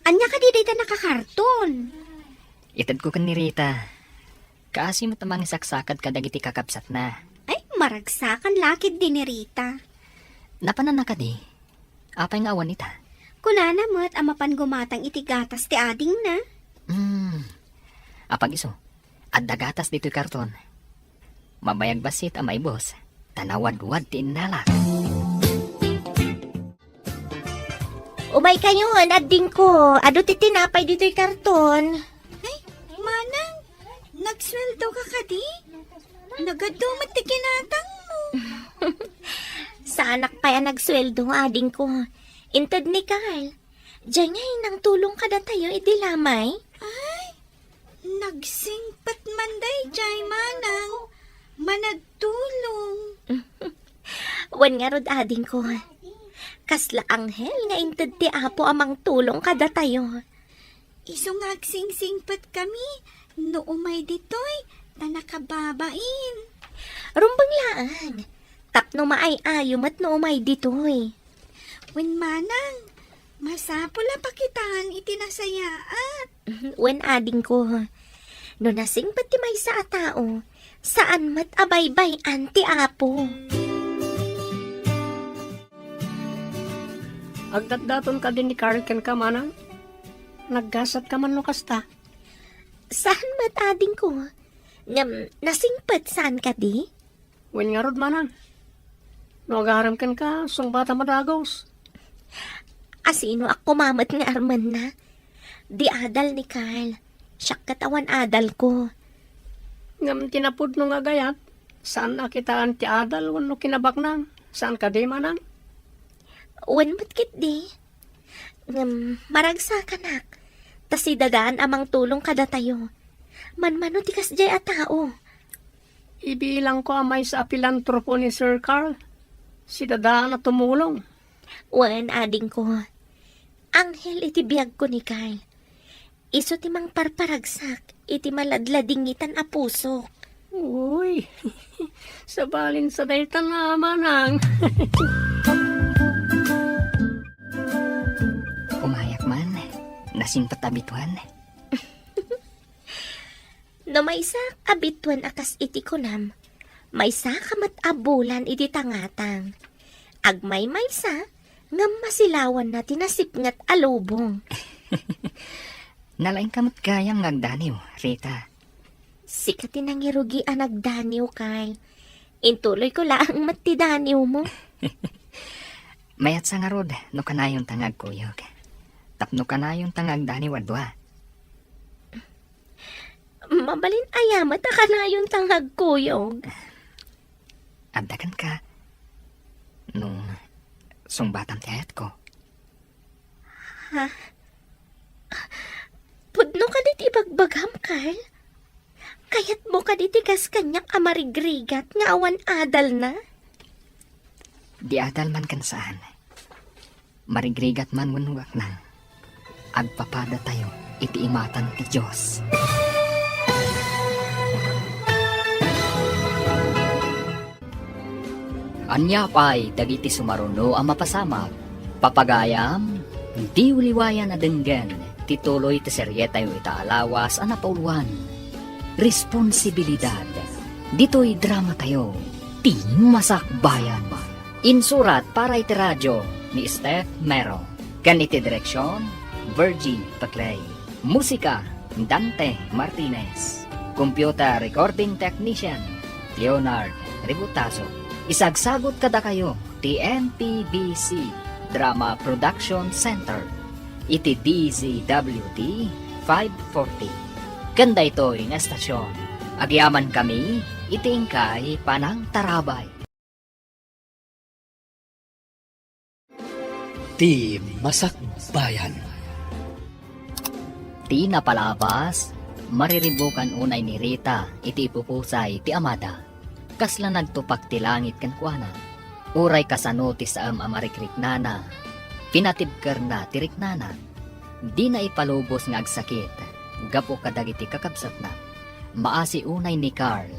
Anya ka di ta nakakarton. Itad ko kan ni Rita. Kaasi mo tamang saksakad kadagiti kakapsat na. Ay, maragsakan lakid din ni Rita. Napanan ka di. Apay nga awan ita. Kunana mo't amapan gumatang iti gatas ti ading na. Apag iso. At dagatas dito'y karton. Mabayag basit amay boss. Tanawad-wad ti inalak. Umay kayo, ading ko. Ado ti tinapay dito'y karton. Manang, nagsweldo ka ka di? Nagadumat ti kinatang mo. Sa anak pa yan nagsweldo nga ading ko. Intod ni Carl. Diyan nga nang tulong ka na tayo, iti lamay. Nagsingpat manday, jay manang. Managtulong. Wan nga rod ading ko. Kasla anghel nga inted ti Apo amang tulong kada tayo. Iso ngagsingsingpat kami. No umay ditoy, na nakababain. Rumbang laan. Tapno maay-ayo mat no umay ditoy. Wen manang, masapula pakitaan itinasayaat. Wan ading ko. No nasing pati may sa tao, saan mat abaybay anti Apo. Agdatdaton ka din ni Carl ken ka manang. Naggasat ka man no kasta. Saan mat ading ko? Ngam, nasingpat saan ka di? Wen nga rod manang. No agaram ken ka, sung bata madagos. Asino ako mamat nga arman na? Di adal ni Carl. Siyak katawan adal ko. Ngam tinapod no nga gayat. Saan akitaan ti adal wano kinabaknang? Saan ka di manang? Wan matkit di. Ngam, maragsa ka nak. Tas si dadaan amang tulong kada tayo. Manmano tikas jay a tao. Ibilang ko amay sa apilantropo ni Sir Carl. Si dadaan na tumulong. Wan ading ko. Anghel iti biyag ko ni Carl. Iso ti mang parparagsak. Iti maladladingitan a puso. Uy, sabalin sa dayta na manang. Umayak man, nasingpat abituan. No may sa abituan akas iti kunam. May sa kamat abulan iti tangatang. Agmay may sa, ngam masilawan na tinasipngat alubong. Nalaing kamot kayang ngagdaniw, Rita. Sikati nang irugi ang nagdaniw, Carl. Intuloy ko lang matidaniw mo. Mayat sa nga rod, no kanayong tangag kuyog. Tapno kanayong tangag daniw adwa. Mabalin ayamat ka na yung tanghag kuyog. Abdakan ka. Nung sungbatang tiyayat ko. Pudno ka dit ibagbagam, Carl. Kayat mo ka ditigas kanyak amarigrigat nga awan adal na. Di adal man kan saan. Marigrigat man wanugak na. Agpapada tayo iti imatan ti Diyos. Anya pa'y dagiti sumaruno ang mapasamag. Papagayam, di uliwayan na denggan. Tituloy ti seryeta yung itaalawas ang napauluan. Responsibilidad. Dito'y drama tayo. Ti Masakbayan. Insurat para iti radyo ni Steph Mero. Ganiti direksyon, Virgie Paclay. Musika, Dante Martinez. Computer Recording Technician, Leonard Ributaso. Isagsagot kada kayo, TMPBC Drama Production Center. Iti DZWT 540. Ganda ito'y nga estasyon. Agyaman kami, itingkay panang tarabay. Ti Masakbayan. Ti napalabas, mariribukan unay ni Rita, iti ipupusay ti amada. Kasla nagtupak ti langit kan kuana. Uray kasano ti saam amarikrik-nana. Pinatibker na ti riknana. Di na ipalubos nga agsakit. Gapo kadagiti kakabsat na. Maasi unay ni Carl.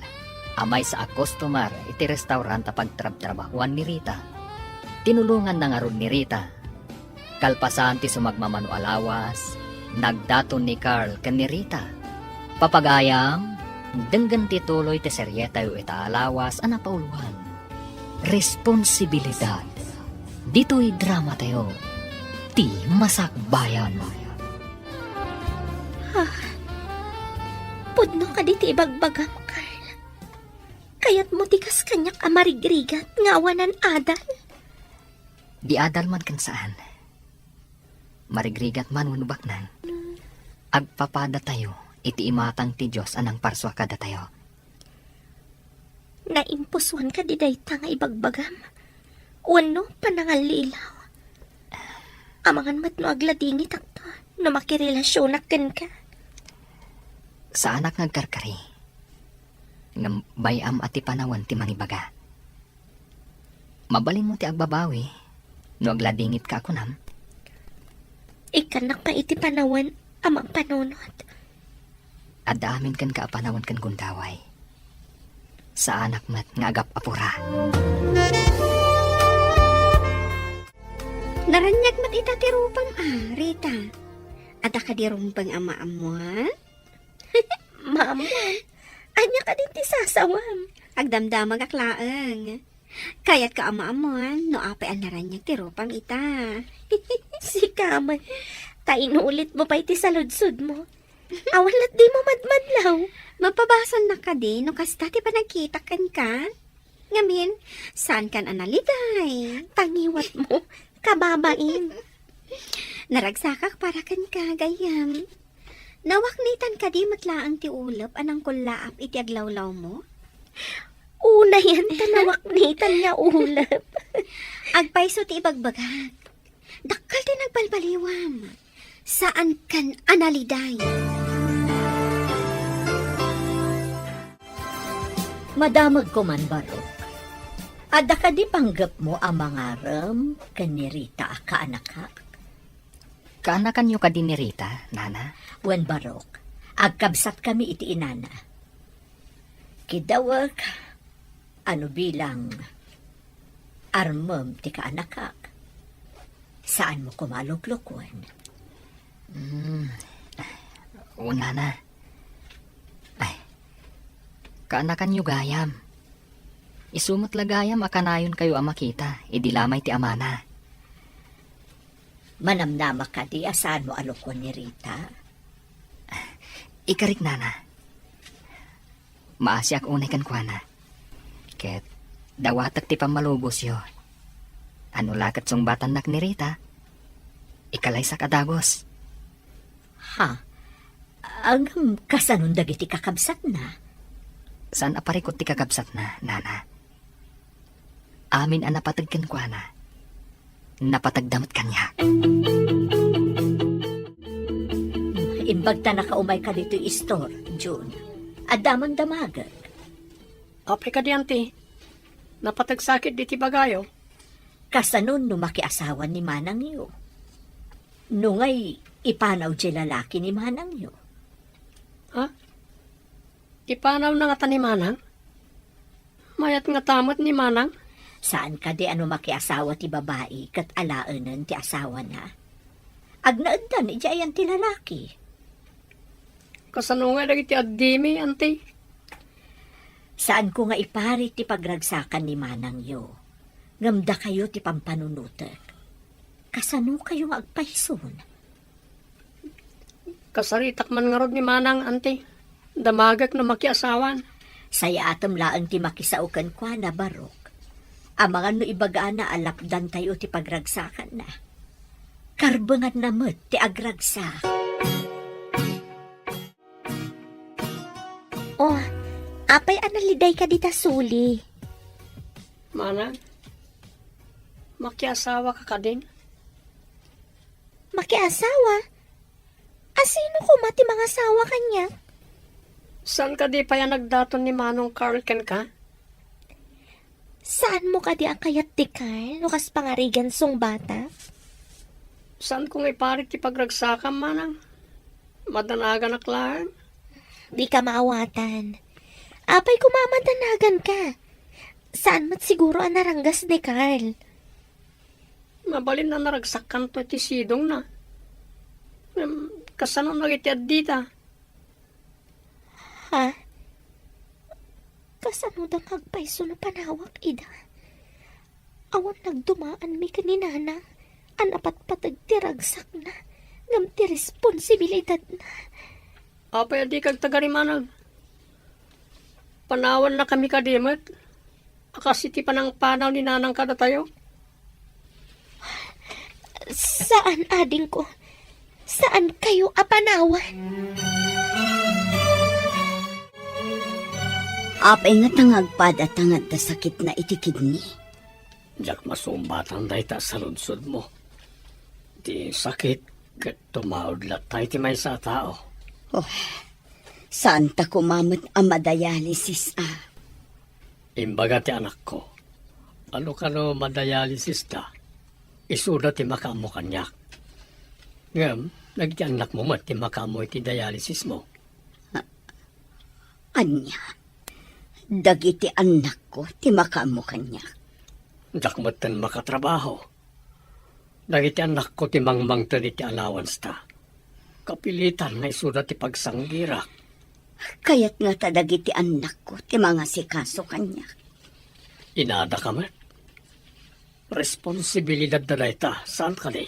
Amay sa customer iti restaurant pagtrab-trabahuan ni Rita. Tinulungan na nga ron ni Rita. Kalpasan ti sumagmamano alawas. Nagdaton ni Carl kan ni Rita. Papagayam, denggan tituloy ti seryeta yu itaalawas ang napauluhan. Responsibilidad. Dito'y drama tayo. Ti Masakbayan. Pudno ka diti ibagbagam, Carl. Kayat mo tikas kanyak amarigrigat nga awanan adal. Di adal man kan saan. Marigrigat man wanubaknan. Agpapada tayo, iti imatang ti Diyos anang parswa kada tayo. Naimpuswan ka di dayta nga ibagbagam. Wano panangalilaw. Amangan mat no agladingit akto na makirelasyonak ken ka. Sa anak nagkarkari. Nga bayam at ipanawan ti mangibaga. Mabalin mo ti agbabawi. No agladingit ka ako nam. Ikanak pa iti panawan amang panunot. Adaamin kan ka panawan kan gundaway. Sa anak mat nga agap apura. Naranyag mat ita ti rupang Rita. Ada ka di rumpang ama-amuan? Maamuan, anya ka din ti sasawam. Agdamdamag aklaang. Kayat ka ama-amuan, no apay ang naranyag ti rupang ita. Si Kaman, tainulit mo pa iti saludsud mo. Awalat di mo madmadlaw. Mapabasan na ka di, no kasta ti pa nagkitakan ka? Ngamin, saan kan analiday? Tangiwat mo, kababain. Naragsakak para kan ka, gayam. Nawaknitan ka di matlaang ti ulap anang kulaap iti aglawlaw mo? Una yan, tanawaknitan nga ulap. Agpaiso ti ibagbagag. Dakkal ti nagbalbaliwam. Saan kan analiday? Madamag ko man, Barok. Ada ka di panggap mo ang mga ram kanirita ka anak ka? Kaanakan nyo ka din ni Rita, nana? Wen Barok, agkabsat kami iti inana. Kidawag, ano bilang armam ti ka anak ka? Saan mo kumaluklukwan? O nana. Ay, kaanakan nyo gayam. Isumot lagayam akanayon kayo ang makita, idilamay ti amana. Manamnama ka di asaan mo alukwan ni Rita? Ikarik nana. Maasyak unay kan kuana. Ket, dawatak ti pamalubos yo. Ano lakat song batan nak ni Rita? Ikalay sa kadagos. Ha? Ang kasanong dagiti kakabsat na? Saan aparikot ti kakabsat na, nana? Amin ang napatagkan kuana. Napatagdamot kanya. Imbag ta nakaumay ka dito istor, June. Adamang damagag. Apay ka di, auntie. Napatagsakit di ti bagayo. Kasanon no makiasawan ni Manang yo. Nungay ipanaw di lalaki ni Manang yo. Ha? Ipanaw na nga ta ni Manang? Mayat nga tamot ni Manang? Saan ka di ano makiasawa ti babae kat alaanan ti asawa na? Agnaaddan iti ayan ti lalaki. Kasanungay lagi ti addimi, auntie. Saan ko nga ipari ti pagragsakan ni Manang yo? Ngamda kayo ti pampanunutek. Kasano kayo nga agpaison? Kasaritak man nga rod ni Manang, auntie. Damagak na makiasawan. Saya atam laang ti makisaukan kwa na Barok. Ang mga no ibagaan na alapdan tayo ti pagragsakan na. Karbangan na mo't ti agragsak. Oh, apay analiday ka dita suli. Manang, makiasawa ka din? Makiasawa? Asino ko mati mga asawa kanya? Saan ka di pa yan nagdaton ni Manong Carl ken ka? Saan mo ka di ang kayat ti Carl? Lukas pangarigan song bata? Saan kong iparit ti pagragsakam, Manang? Madanagan aklaan? Di ka maawatan. Apay kumamadanagan ka. Saan mat siguro ang naranggas ni Carl? Mabalin na naragsakan to ti sidong na. Kasano nagitiad dita? Ha? Kasano dang agpaiso na panawak, ida? Awan nagdumaan mi kaninana. Anapat patagtiragsak na. Ngam ti responsibilidad na. Apay adi kag tagarimanag. Panawan na kami kadimot. Akasiti pa ng panaw ni Nanang kada tayo. Saan, ading ko? Saan kayo apanawan? Apay nga tangagpad at tangad na sakit na itikid ni. Diyak masumbatan day ta sa lunsod mo. Di sakit kat tumawad lat tayo ti may sa tao. Saan ta kumamot ang madayalisis, Imbaga ti anak ko. Ano ka no madialysis ta? Isuda ti makamo kanyak. Ngam, nagiti anak mo mat ti makamo iti dialysis mo. Anya, dagiti anak ko, ti makamo kanya. Dakmatan makatrabaho. Dagiti anak ko ti mangmang ti allowance ta. Kapilitan na isuda ti pagsanggirak. Kaya't nga ta dagiti anak ko, ti mga sikaso kanya. Inada ka man. Responsibilidad na dayta. Saan ka di?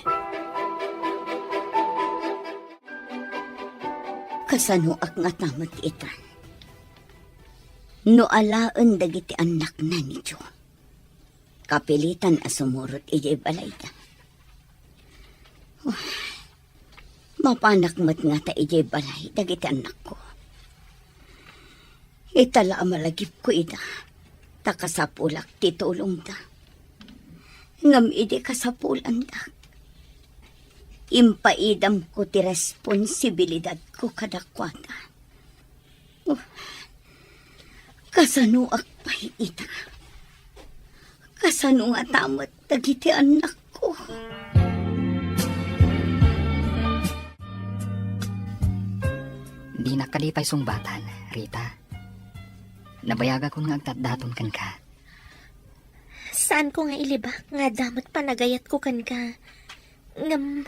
Kasanuak nga tamat itan. No alaan dagiti anak na ni Jo. Kapilitan asumurot ijay balayda. Mapanak mat nga ta ijay balay dagiti anak ko. Itala malagip ko ida. Takasapulak titulong da. Ngam ide kasapulan da. Impaidam ko ti responsibilidad ko kadakwata. Kasanuak pa'y ita. Kasanu nga tamat dagiti anak ko. Di nakalipay sungbatan, Rita. Nabayaga ko nga agtatdaton kan ka. Saan ko nga ilibak nga damat panagayat ko kan ka? Ngam,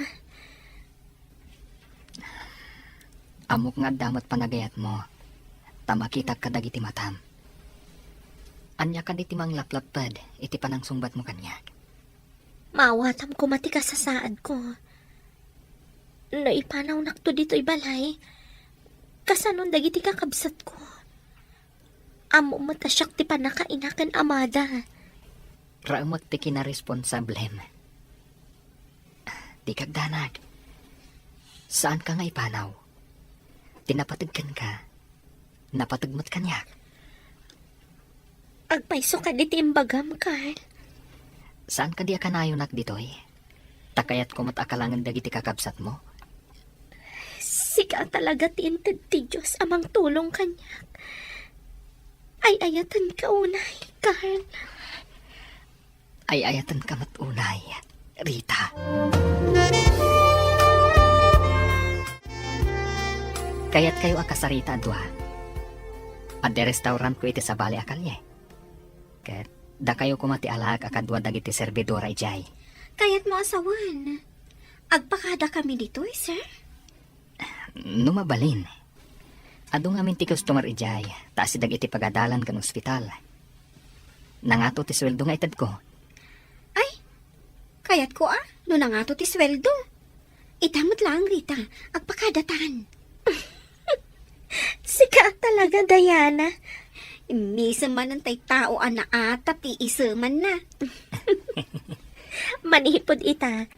Amok nga damat panagayat mo. Tamakita ka dagiti matam. Anya ka iti mang laplapad, iti panang sungbat mo kanya. mawatam ko mati ka sa saad ko. No ipanaw nakto dito ibalay. Kasanon dagiti kakabsat ko. Amo matasyak ti panakainakan amada. Raamot ti kinaresponsablem. Di kagdanag. Saan ka nga ipanaw? Tinapatagkan ka. Napatagmat kanya. Agpaiso ka diti imbagam, Carl. Saan ka di akanayonak ditoy? Takayat ko matakalangan dagiti kakabsat mo? Sika talaga tinted ti Diyos amang tulong kanya. Ay ayatan ka unay, Carl. Ay ayatan ka matunay, Rita. Kaya't kayo akasarita adwa. At de restaurant ko iti sa Bali Akalye. Ket da kayo kumati alag akadwa dagiti servidora ijay. Kaya't mo asawan. Agpakada kami dito sir. Numabalin. Ado nga min ti customer ijay, taas si dagiti pagadalan kan ospital. Nangato ti sweldo nga itad ko. Kaya't ko no na nga to ti sweldo. Itamot lang, Rita. Agpakadatan. Sika talaga, Diana. Misa man ang tay tao na atap ti isaman na. Manihipod ita.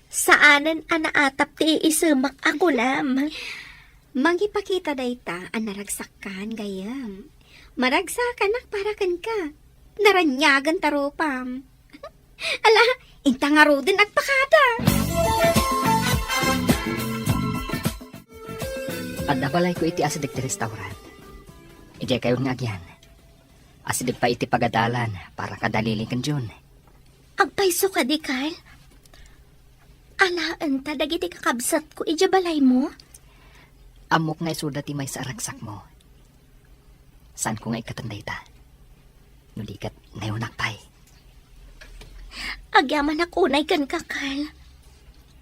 Saanan anaatap ti isumak ako lam. Mangipakita dayta ang naragsakan gayam. Maragsakan para kan ka. Naranyagan taropam. Ala, inta nga ro din agpakada. At nabalay ko iti asidik ti restaurant. Ijay kayo nga agyan. Asidik pa iti pagadalan para kadalili kan Jun. Agpaiso ka di, Carl. Alaan ta dagiti kakabsat ko ijabalay mo. Amok nga isuda ti may saraksak mo. Saan ko nga ikatanday ta? Nulikat ngayon nakpay. Agyaman ako unay kan ka, Carl.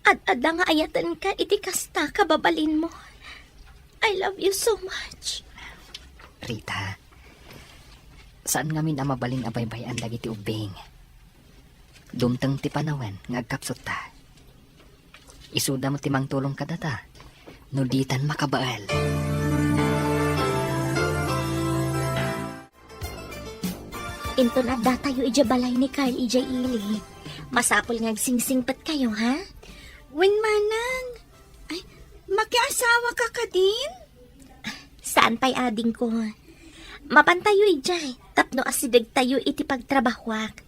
At ada nga ayatan ka iti kasta kababalin mo. I love you so much. Rita, saan nga min amabaling abaybayan dagiti ubing? Dumtang ti panawan nga agkapsot ta. Isuda mo timang tulong ka data. Nuditan makabaal. Into na tayo ijabalay ni Carl ijay ili. Masapol nga agsingsingpat kayo, ha? Wen manang. Ay, makiasawa ka ka din? Saan pa'y ading ko? Mapantayo ijay. Tapno asidig tayo iti pagtrabahwak.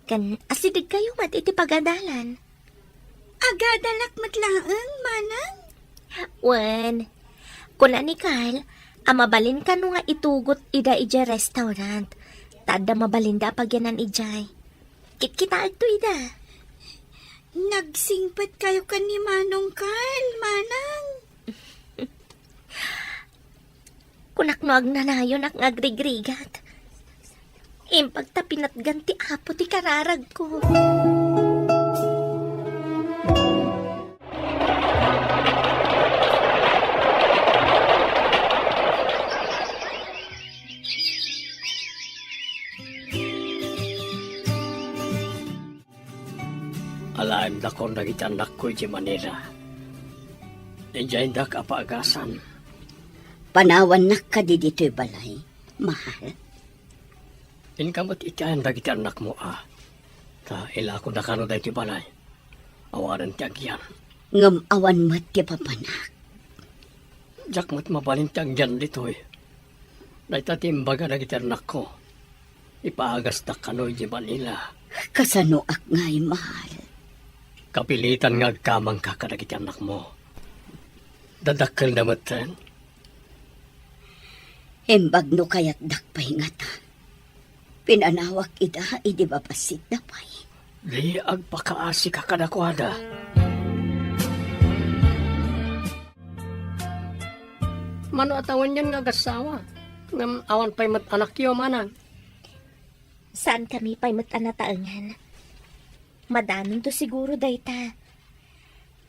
Kan asidig kayo mat iti pagadalan. Agadalak matlaang, manang. Wen, kuna ni Carl, Amabalin ka no nga itugot ida ija restaurant. Tada mabalinda pagyanan ijay. Kita agto ida. Nagsingpat kayo kan ni Manong Carl, Manang. Kunak no agnanayon ak ngagrigrigat. Impagtapinat ganti apo ti kararag ko. Alaim da ko nagiti anak ko di Manila. Diyan da kapaagasan. Panawan na ka di dito'y balay, mahal. Inkamot itiyan dagiti anak mo Ta ila ko na kano da iti balay. Awaran ti agyan. Ngam awan mat ti papanak. Jak mo't mabalin ti agyan dito'y. Daita timbaga dagiti anak ko. Ipaagas da kano di Manila. Kasano ak ngay mahal. Kapilitan nga agkamang kakadagiti anak mo. Dadakkel na matan. Embag no kaya't dakpay nga ta. Pinanawak ida, idi babasit na pay. Di agpakaasi kakadakwada. Mano atawan yan nga gasawa. Ngam awan pa'y mat anak yo, Manang. Saan kami pa'y matanataangan? Madaming to siguro dayta.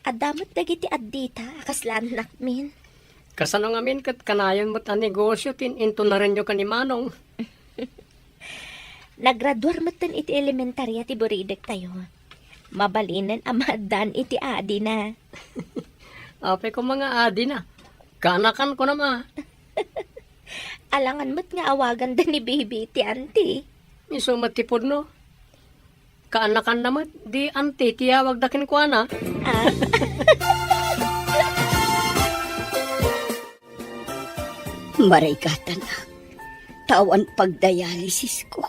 Adamot dagiti addita, akaslaan nakmin. Kasano ngamin kat kanayon mo't ang negosyo into na rin yo ka ni Manong. Nagraduar matan iti elementarya ti Buridek tayo. Mabalinan amadan iti adi na. Apay ko mga adi na. Kanakan ko na ma. Alangan mo't nga awagan da ni baby ti auntie. Miso matipod no. Kaanakan naman, di ante, tiyawag dakin ko na. Maray kata na. Tawan pagdialysis ko.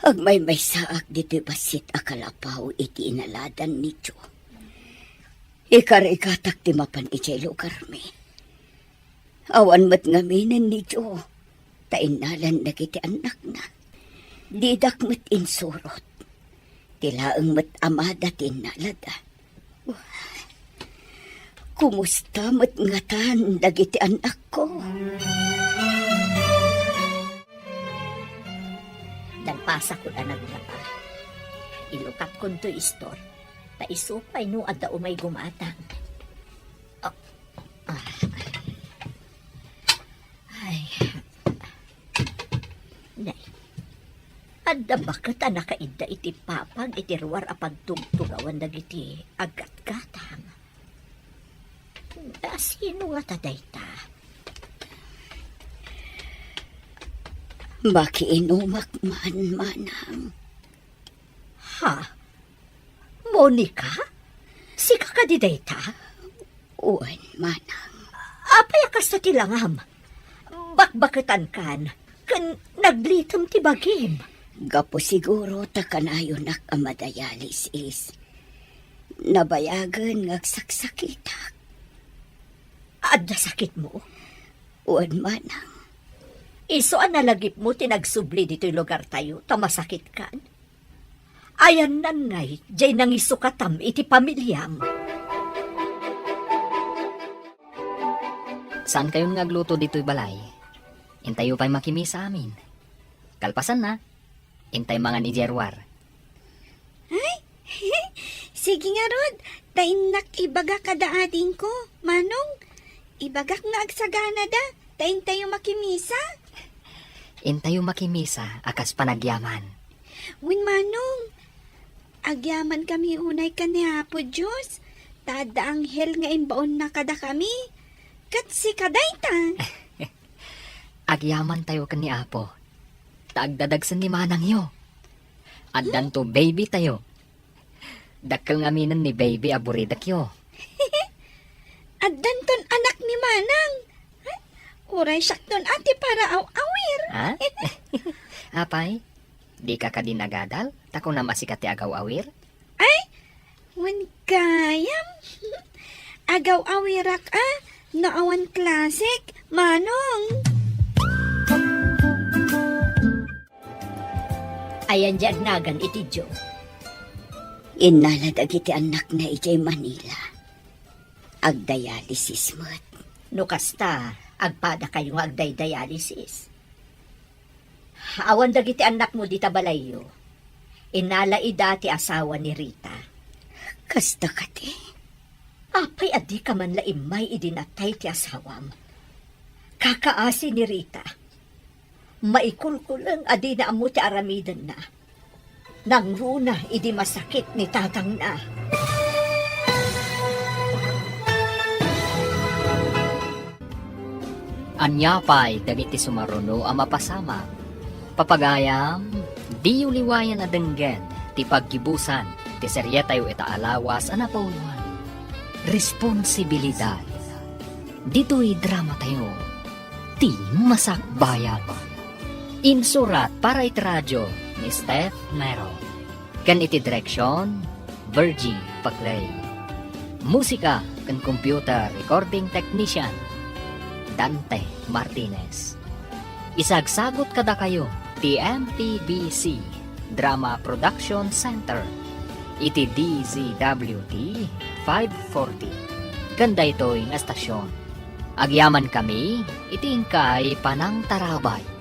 Agmay may saak dito basit akalapaw iti inaladan ni Jo. Ikar-ikatak ti mapan iti lugar mi. Awan mat ngaminan ni Jo. Tainalan na kiti anak na. Didak mat insurot. Tilaang mat amada tinalada. Kumusta mat ngatan dagiti anak ko? Nagpasa ko na naglapa. Ilukat ko to istor. Taisupay no at umay gumatang. Ay. Nay. Adda bakit nakaida iti papag iti ruwar apagtugtugawan dagiti agat-gatang. Sino nga tadayta? Baki inumak man manang. Ha? Monica? Si kakadidayta? Uwan manang. Apay akas na tilangam. Bakbakitan kan. Kan naglitam ti bagim. Gapo siguro takanayon ak amadayalis nabayagan ngagsaksakita. Adda sakit mo? Uwan manang. Iso ang nalagip mo tinagsubli dito'y lugar tayo, tamasakit kan? Ayan nanay, jay nang isukatam iti pamilyam. Saan kayon ngagluto dito'y balay? Intayo pa'y makimi sa amin. Kalpasan na. Intay mga ni Jerwar. Sige nga, Rod. Tainak ibaga kadaating ko. Manong, ibagak na agsagana da. Tain tayo makimisa. Intayo makimisa, akas panagyaman. Win Manong, agyaman kami unay ka ni Apo Diyos. Tada anghel nga imbaon na kada kami. Kat si kadayta. Agyaman tayo kani Apo. Taagdadagsan ni Manang yo. Addan to baby tayo. Dakkel ngaminan ni baby aburidak yo. Addan ton anak ni Manang. Uray sakton ati para aw-awir. Ha? Apay, di ka kadinagadal? Tako na masikati agaw-awir? Wen kayam. Agaw awirak Naawan Classic, Manong. Ayan dyan nagan iti Jo. Inalad iti anak na iti Manila. Agdialysis mo't. No kasta, agpada kayo nga agday-dialysis. Awan dagiti anak mo di tabalayo. Inala dati asawa ni Rita. Kasta kati. Apay adi ka man laimay idinatay ti asawam. Kakaasi ni Rita. Maikulkulang adi na amo ti aramidan na. Nang runa idi masakit ni tatang na. Anyapay dagiti sumaruno ang mapasama. Papagayam, di uliwayan na denggen, ti paggibusan, ti seryetayo ita alawas anapuluan. Responsibilidad. Dito'y drama tayo. Ti masakbayan. Insurat para iti radyo ni Steph Mero. Kan iti direksyon, Virgie Paclay. Musika kan computer recording technician, Dante Martinez. Isagsagot kada kayo ti MTBC Drama Production Center iti DZWT 540. Ganda ito'y nga estasyon. Agyaman kami iti ingkay Panang Tarabay.